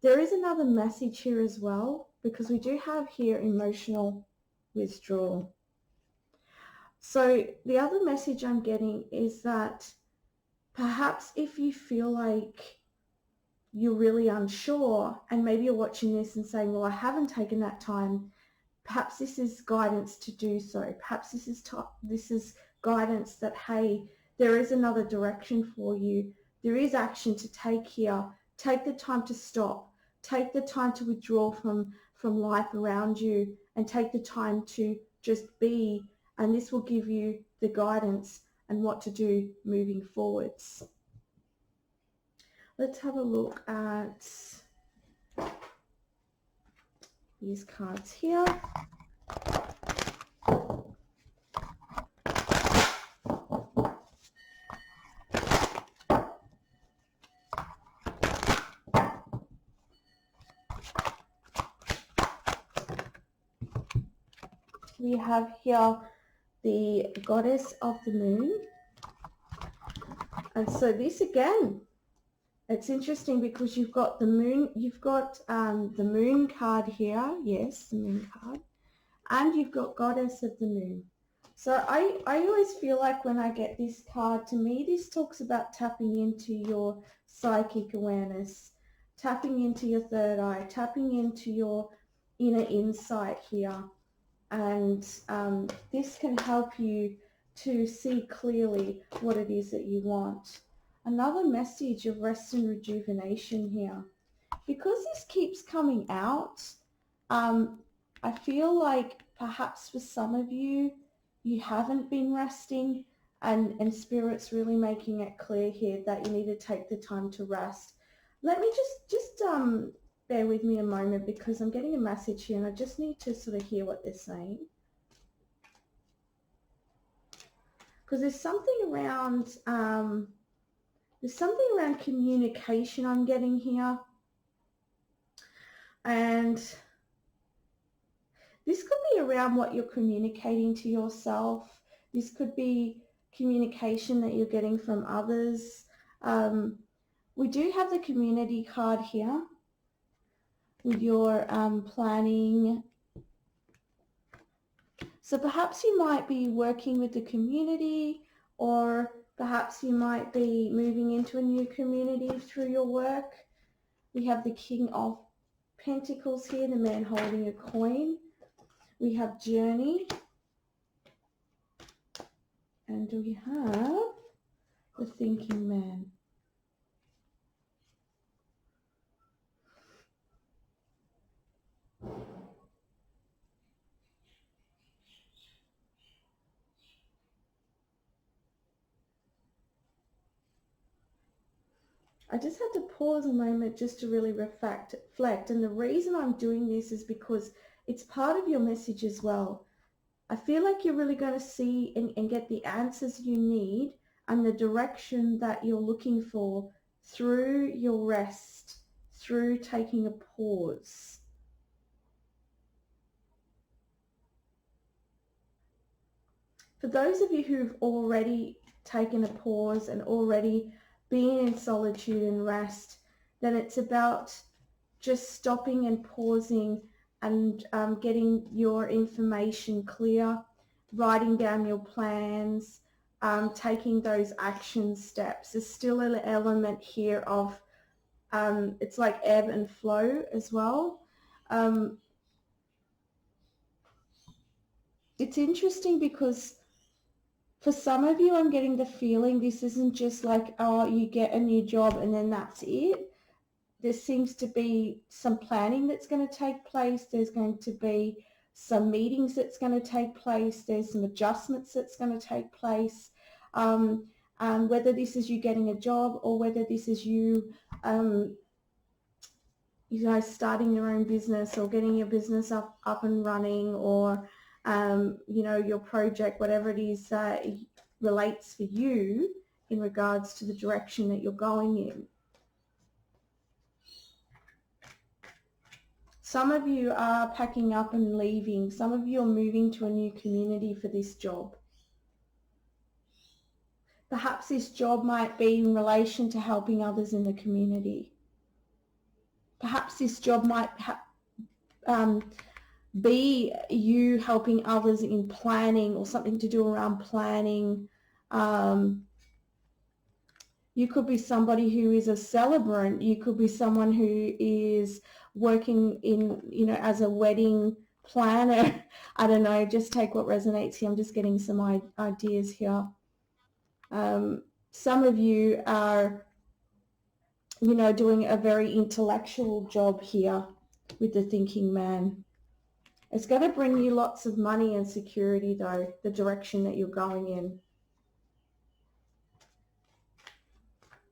There is another message here as well, because we do have here emotional withdrawal. So the other message I'm getting is that perhaps if you feel like you're really unsure, and maybe you're watching this and saying, well, I haven't taken that time, perhaps this is guidance to do so. Perhaps this is guidance that, hey, there is another direction for you. There is action to take here. Take the time to stop. Take the time to withdraw from life around you, and take the time to just be, and this will give you the guidance and what to do moving forwards. Let's have a look at these cards here. We have here the goddess of the moon. And so this again, it's interesting because you've got the moon, the moon card here, yes, the moon card, and you've got goddess of the moon. So I always feel like when I get this card, to me this talks about tapping into your psychic awareness, tapping into your third eye, tapping into your inner insight here. And this can help you to see clearly what it is that you want. Another message of rest and rejuvenation here. Because this keeps coming out, I feel like perhaps for some of you, you haven't been resting, and Spirit's really making it clear here that you need to take the time to rest. Let me just bear with me a moment, because I'm getting a message here and I just need to sort of hear what they're saying. Because there's something around communication I'm getting here. And this could be around what you're communicating to yourself. This could be communication that you're getting from others. We do have the community card here with your planning. So perhaps you might be working with the community, or perhaps you might be moving into a new community through your work. We have the King of Pentacles here, the man holding a coin. We have Journey. And we have the Thinking Man. I just had to pause a moment just to really reflect. And the reason I'm doing this is because it's part of your message as well. I feel like you're really going to see and get the answers you need and the direction that you're looking for through your rest, through taking a pause. For those of you who've already taken a pause and already been in solitude and rest, then it's about just stopping and pausing and getting your information clear, writing down your plans, taking those action steps. There's still an element here of it's like ebb and flow as well. It's interesting because for some of you, I'm getting the feeling this isn't just like, oh, you get a new job and then that's it. There seems to be some planning that's going to take place. There's going to be some meetings that's going to take place. There's some adjustments that's going to take place. And whether this is you getting a job or whether this is you, starting your own business or getting your business up and running, or, your project, whatever it is that relates for you in regards to the direction that you're going in. Some of you are packing up and leaving. Some of you are moving to a new community for this job. Perhaps this job might be in relation to helping others in the community. Perhaps this job might be you helping others in planning or something to do around planning. You could be somebody who is a celebrant. You could be someone who is working in, as a wedding planner. I don't know, just take what resonates here. I'm just getting some ideas here. Some of you are, doing a very intellectual job here with the thinking man. It's going to bring you lots of money and security, though, the direction that you're going in.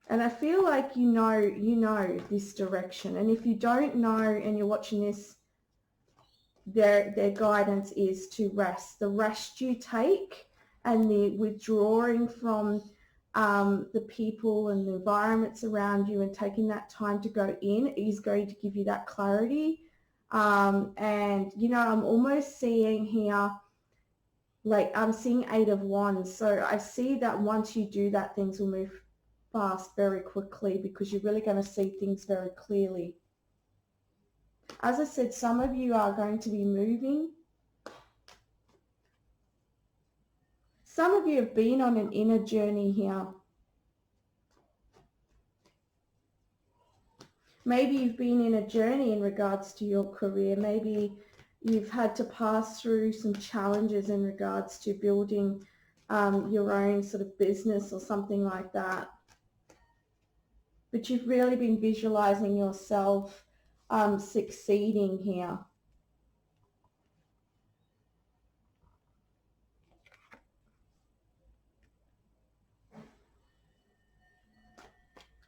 And I feel like you know this direction. And if you don't know and you're watching this, their guidance is to rest. The rest you take and the withdrawing from the people and the environments around you and taking that time to go in is going to give you that clarity. And, I'm almost seeing here, like I'm seeing 8 of Wands. So I see that once you do that, things will move fast very quickly because you're really going to see things very clearly. As I said, some of you are going to be moving. Some of you have been on an inner journey here. Maybe you've been in a journey in regards to your career. Maybe you've had to pass through some challenges in regards to building your own sort of business or something like that. But you've really been visualizing yourself succeeding here.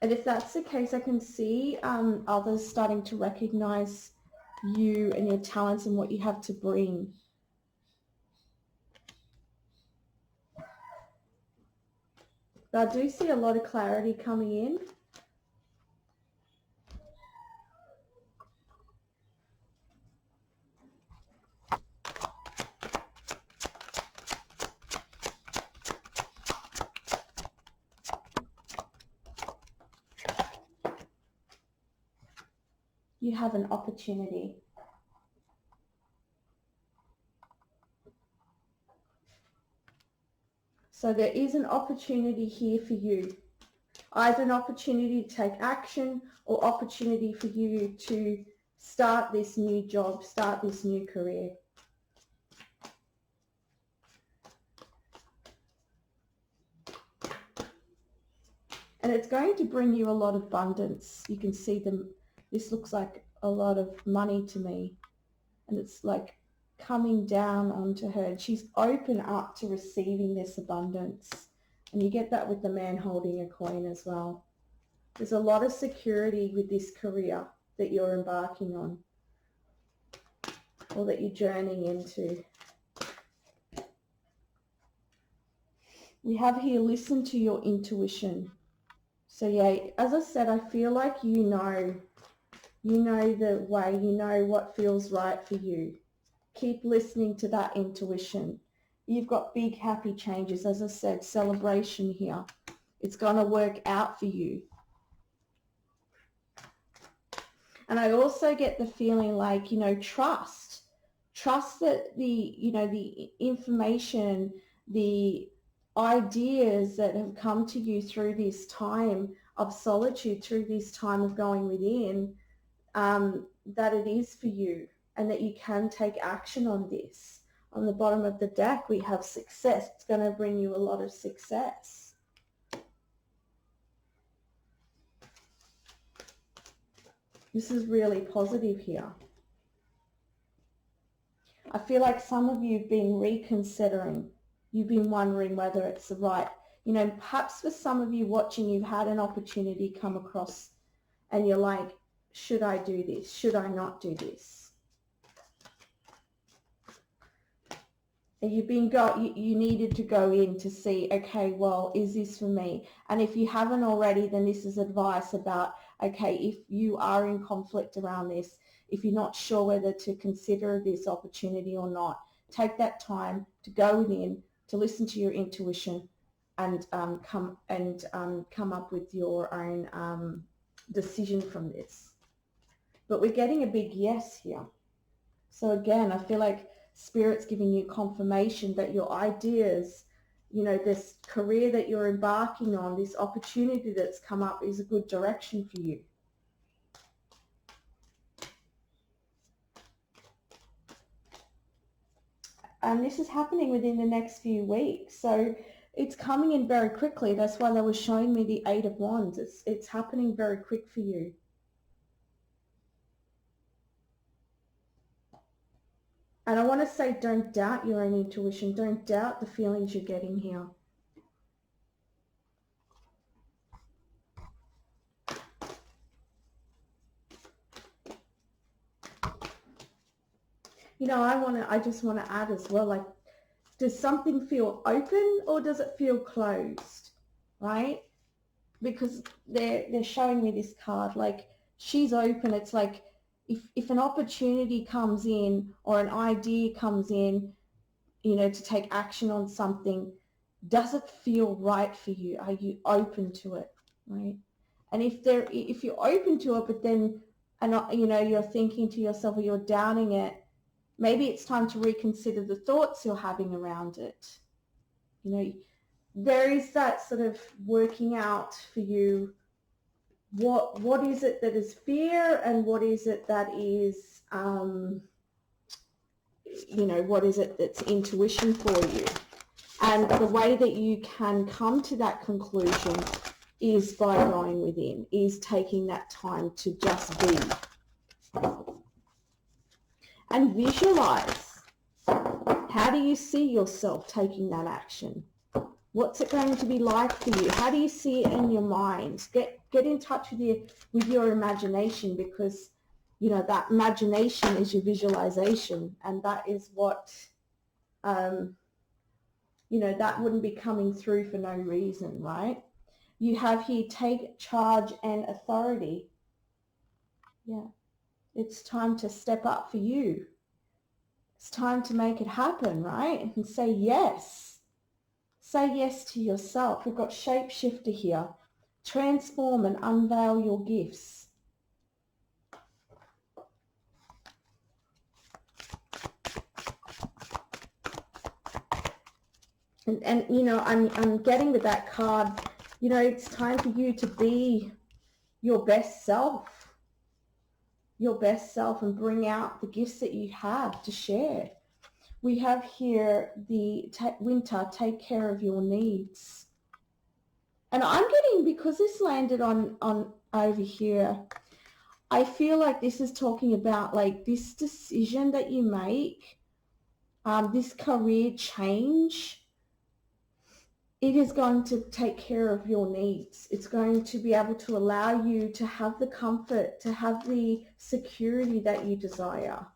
And if that's the case, I can see others starting to recognize you and your talents and what you have to bring. But I do see a lot of clarity coming in. You have an opportunity. So there is an opportunity here for you. Either an opportunity to take action or opportunity for you to start this new job, start this new career. And it's going to bring you a lot of abundance. You can see them. This looks like a lot of money to me. And it's like coming down onto her. And she's open up to receiving this abundance. And you get that with the man holding a coin as well. There's a lot of security with this career that you're embarking on or that you're journeying into. We have here, listen to your intuition. So yeah, as I said, I feel like you know the way, you know what feels right for you. Keep listening to that intuition. You've got big happy changes, as I said, celebration here. It's going to work out for you. And I also get the feeling like, trust that the information, the ideas that have come to you through this time of solitude, through this time of going within, that it is for you and that you can take action on this. On the bottom of the deck, we have success. It's going to bring you a lot of success. This is really positive here. I feel like some of you have been reconsidering. You've been wondering whether it's the right, perhaps for some of you watching, you've had an opportunity come across and you're like, should I do this? Should I not do this? And you needed to go in to see, okay, well, is this for me? And if you haven't already, then this is advice about, okay, if you are in conflict around this, if you're not sure whether to consider this opportunity or not, take that time to go within, to listen to your intuition, and come up with your own decision from this. But we're getting a big yes here. So again, I feel like Spirit's giving you confirmation that your ideas, this career that you're embarking on, this opportunity that's come up is a good direction for you. And this is happening within the next few weeks. So it's coming in very quickly. That's why they were showing me the Eight of Wands. It's happening very quick for you. And I want to say, don't doubt your own intuition. Don't doubt the feelings you're getting here. I just want to add as well, like, does something feel open or does it feel closed, right? Because they're showing me this card, like, she's open. It's like, if an opportunity comes in or an idea comes in, to take action on something, does it feel right for you? Are you open to it, right? And if you're open to it, but then, you're thinking to yourself or you're doubting it, maybe it's time to reconsider the thoughts you're having around it. There is that sort of working out for you. What is it that is fear and what is it that is, what is it that's intuition for you? And the way that you can come to that conclusion is by going within, is taking that time to just be. And visualize. How do you see yourself taking that action? What's it going to be like for you? How do you see it in your mind? Get in touch with your imagination, because that imagination is your visualization, and that is what that wouldn't be coming through for no reason, right? You have here, take charge and authority. Yeah, it's time to step up for you. It's time to make it happen, right? And say yes. Say yes to yourself. We've got shapeshifter here. Transform and unveil your gifts. And I'm getting with that card, it's time for you to be your best self. Your best self, and bring out the gifts that you have to share. We have here the winter, take care of your needs. And I'm getting, because this landed on over here, I feel like this is talking about like this decision that you make, this career change. it is going to take care of your needs. It's going to be able to allow you to have the comfort, to have the security that you desire.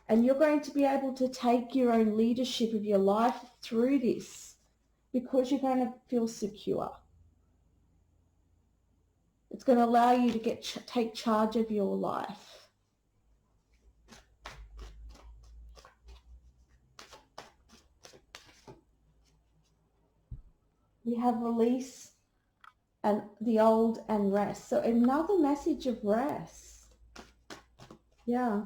And you're going to be able to take your own leadership of your life through this because you're going to feel secure. It's going to allow you to take charge of your life. We have release and the old and rest. So another message of rest. Yeah.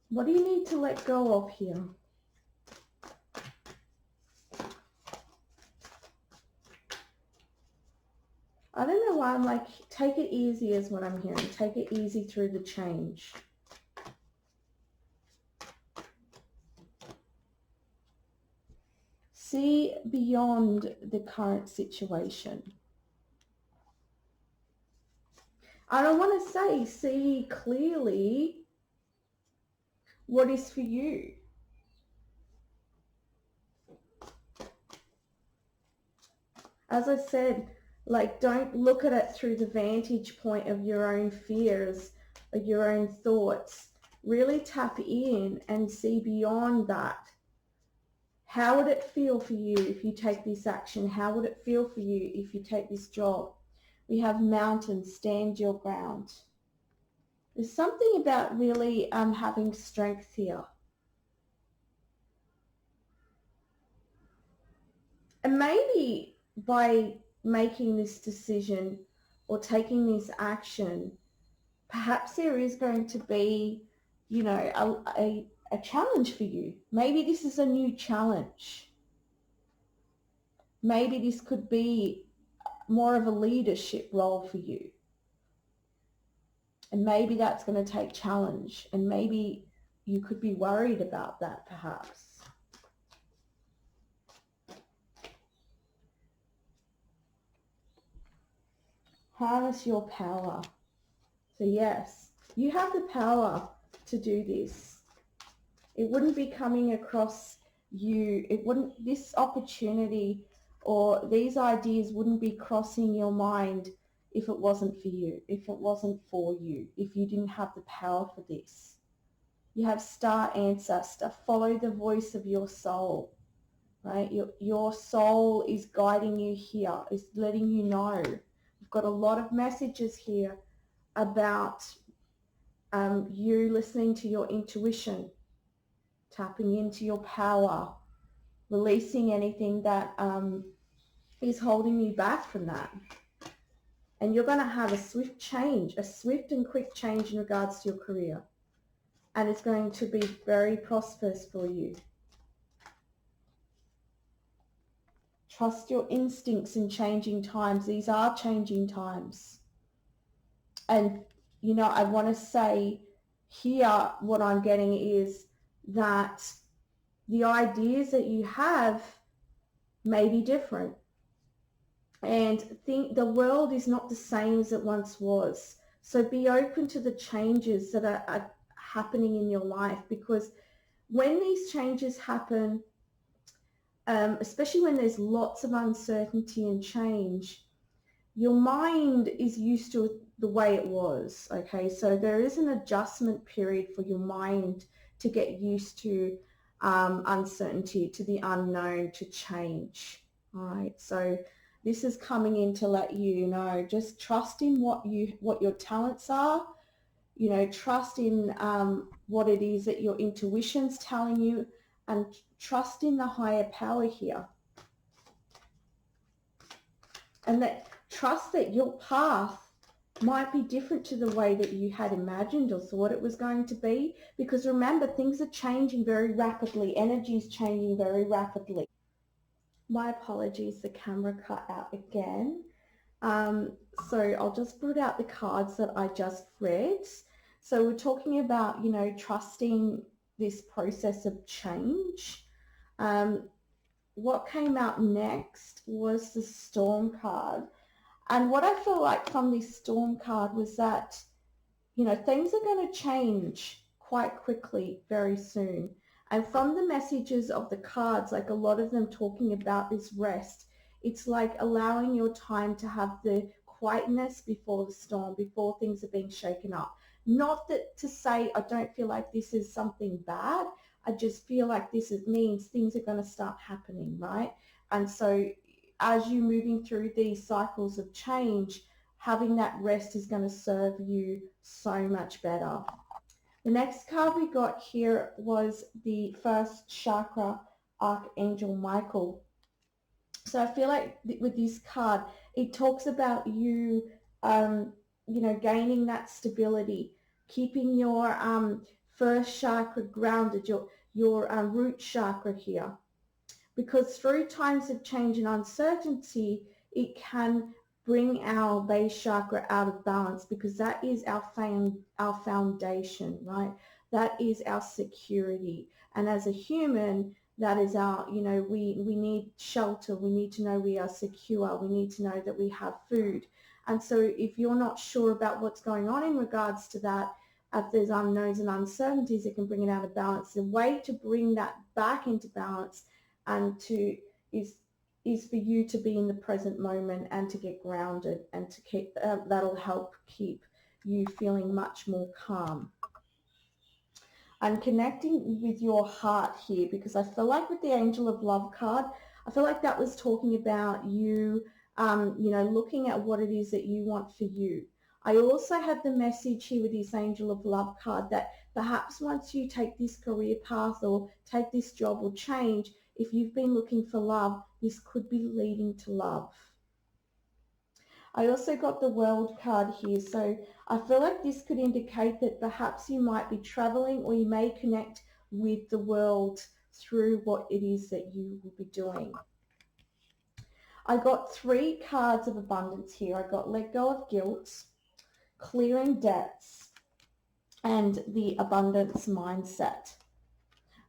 What do you need to let go of here? I don't know why I'm like, take it easy is what I'm hearing. Take it easy through the change. See beyond the current situation. I don't want to say see clearly what is for you. As I said, like, don't look at it through the vantage point of your own fears or your own thoughts. Really tap in and see beyond that. How would it feel for you if you take this action? How would it feel for you if you take this job? We have mountains, stand your ground. There's something about really having strength here. And maybe by making this decision or taking this action, perhaps there is going to be, you know, a challenge for you. Maybe this is a new challenge. Maybe this could be more of a leadership role for you. And maybe that's going to take challenge. And maybe you could be worried about that perhaps. Harness your power. So yes, you have the power to do this. It wouldn't be coming across you. This opportunity or these ideas wouldn't be crossing your mind if it wasn't for you, if it wasn't for you, if you didn't have the power for this. You have star ancestor. Follow the voice of your soul, right? Your soul is guiding you here, is letting you know. We've got a lot of messages here about you listening to your intuition, tapping into your power, releasing anything that is holding you back from that. And you're going to have a swift change, a swift and quick change in regards to your career. And it's going to be very prosperous for you. Trust your instincts in changing times. These are changing times. And, you know, I want to say here what I'm getting is that the ideas that you have may be different. And think the world is not the same as it once was. So be open to the changes that are happening in your life, because when these changes happen, especially when there's lots of uncertainty and change, your mind is used to the way it was, okay? So there is an adjustment period for your mind to get used to uncertainty, to the unknown, to change, all right? So this is coming in to let you know, just trust in what your talents are, you know, trust in what it is that your intuition's telling you, and trust in the higher power here. And that trust that your path might be different to the way that you had imagined or thought it was going to be, because remember, things are changing very rapidly. Energy is changing very rapidly. My apologies, the camera cut out again. So I'll just put out the cards that I just read. So we're talking about, you know, trusting this process of change. What came out next was the Storm card. And what I feel like from this Storm card was that, you know, things are going to change quite quickly very soon. And from the messages of the cards, like a lot of them talking about this rest, it's like allowing your time to have the quietness before the storm, before things are being shaken up. Not that to say I don't feel like this is something bad. I just feel like means things are going to start happening, right? And so as you're moving through these cycles of change, having that rest is going to serve you so much better. The next card we got here was the first chakra, Archangel Michael. So I feel like with this card, it talks about you, gaining that stability, keeping your first chakra grounded, your root chakra here. Because through times of change and uncertainty, it can bring our base chakra out of balance, because that is our foundation, right? That is our security. And as a human, that is our, we need shelter. We need to know we are secure. We need to know that we have food. And so if you're not sure about what's going on in regards to that, if there's unknowns and uncertainties, it can bring it out of balance. The way to bring that back into balance and is for you to be in the present moment and to get grounded, and to keep that'll help keep you feeling much more calm. I'm connecting with your heart here, because I feel like with the Angel of Love card, I feel like that was talking about you, looking at what it is that you want for you. I also have the message here with this Angel of Love card that perhaps once you take this career path or take this job or change, if you've been looking for love, this could be leading to love. I also got the World card here, so I feel like this could indicate that perhaps you might be traveling, or you may connect with the world through what it is that you will be doing. I got 3 cards of abundance here. I got Let Go of Guilt, Clearing Debts, and the Abundance Mindset.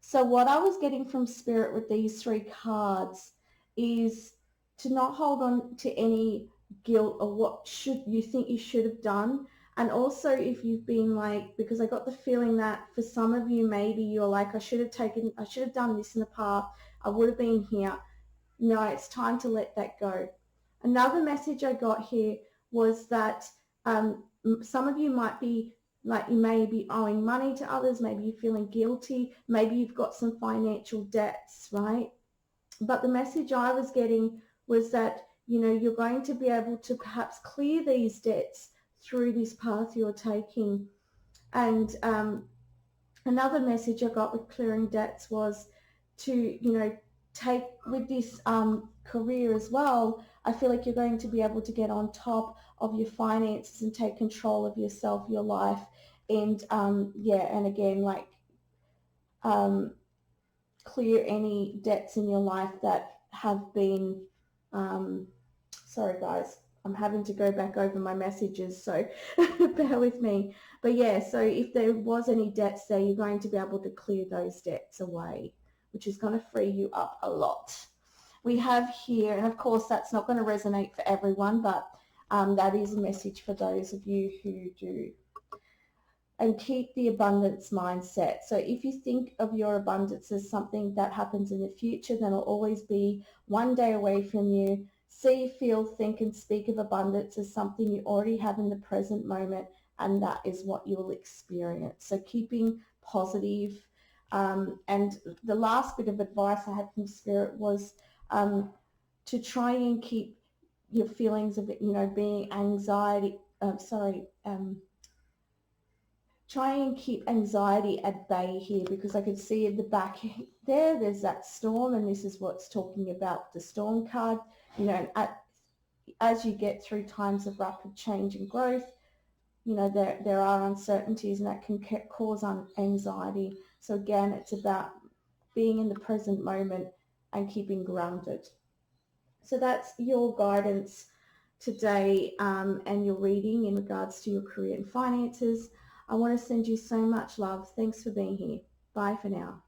So what I was getting from Spirit with these 3 cards is to not hold on to any guilt or what should you think you should have done. And also if you've been like, because I got the feeling that for some of you, maybe you're like, I should have done this in the past, I would have been here. No, it's time to let that go. Another message I got here was that some of you might be like, you may be owing money to others, maybe you're feeling guilty, maybe you've got some financial debts, right? But the message I was getting was that, you're going to be able to perhaps clear these debts through this path you're taking. And another message I got with clearing debts was to, take with this career as well. I feel like you're going to be able to get on top of your finances and take control of yourself, your life, and and again, like clear any debts in your life that have been sorry guys, I'm having to go back over my messages, so bear with me. But yeah, so if there was any debts there, you're going to be able to clear those debts away, which is going to free you up a lot. We have here, and of course that's not going to resonate for everyone, but that is a message for those of you who do. And keep the abundance mindset. So if you think of your abundance as something that happens in the future, then it'll always be one day away from you. See, feel, think, and speak of abundance as something you already have in the present moment, and that is what you will experience. So keeping positive. And the last bit of advice I had from Spirit was to try and keep your feelings of, being anxiety, try and keep anxiety at bay here, because I can see at the back there's that storm, and this is what's talking about the storm card. As you get through times of rapid change and growth, there are uncertainties, and that can cause anxiety. So again, it's about being in the present moment and keeping grounded. So that's your guidance today, and your reading in regards to your career and finances. I want to send you so much love. Thanks for being here. Bye for now.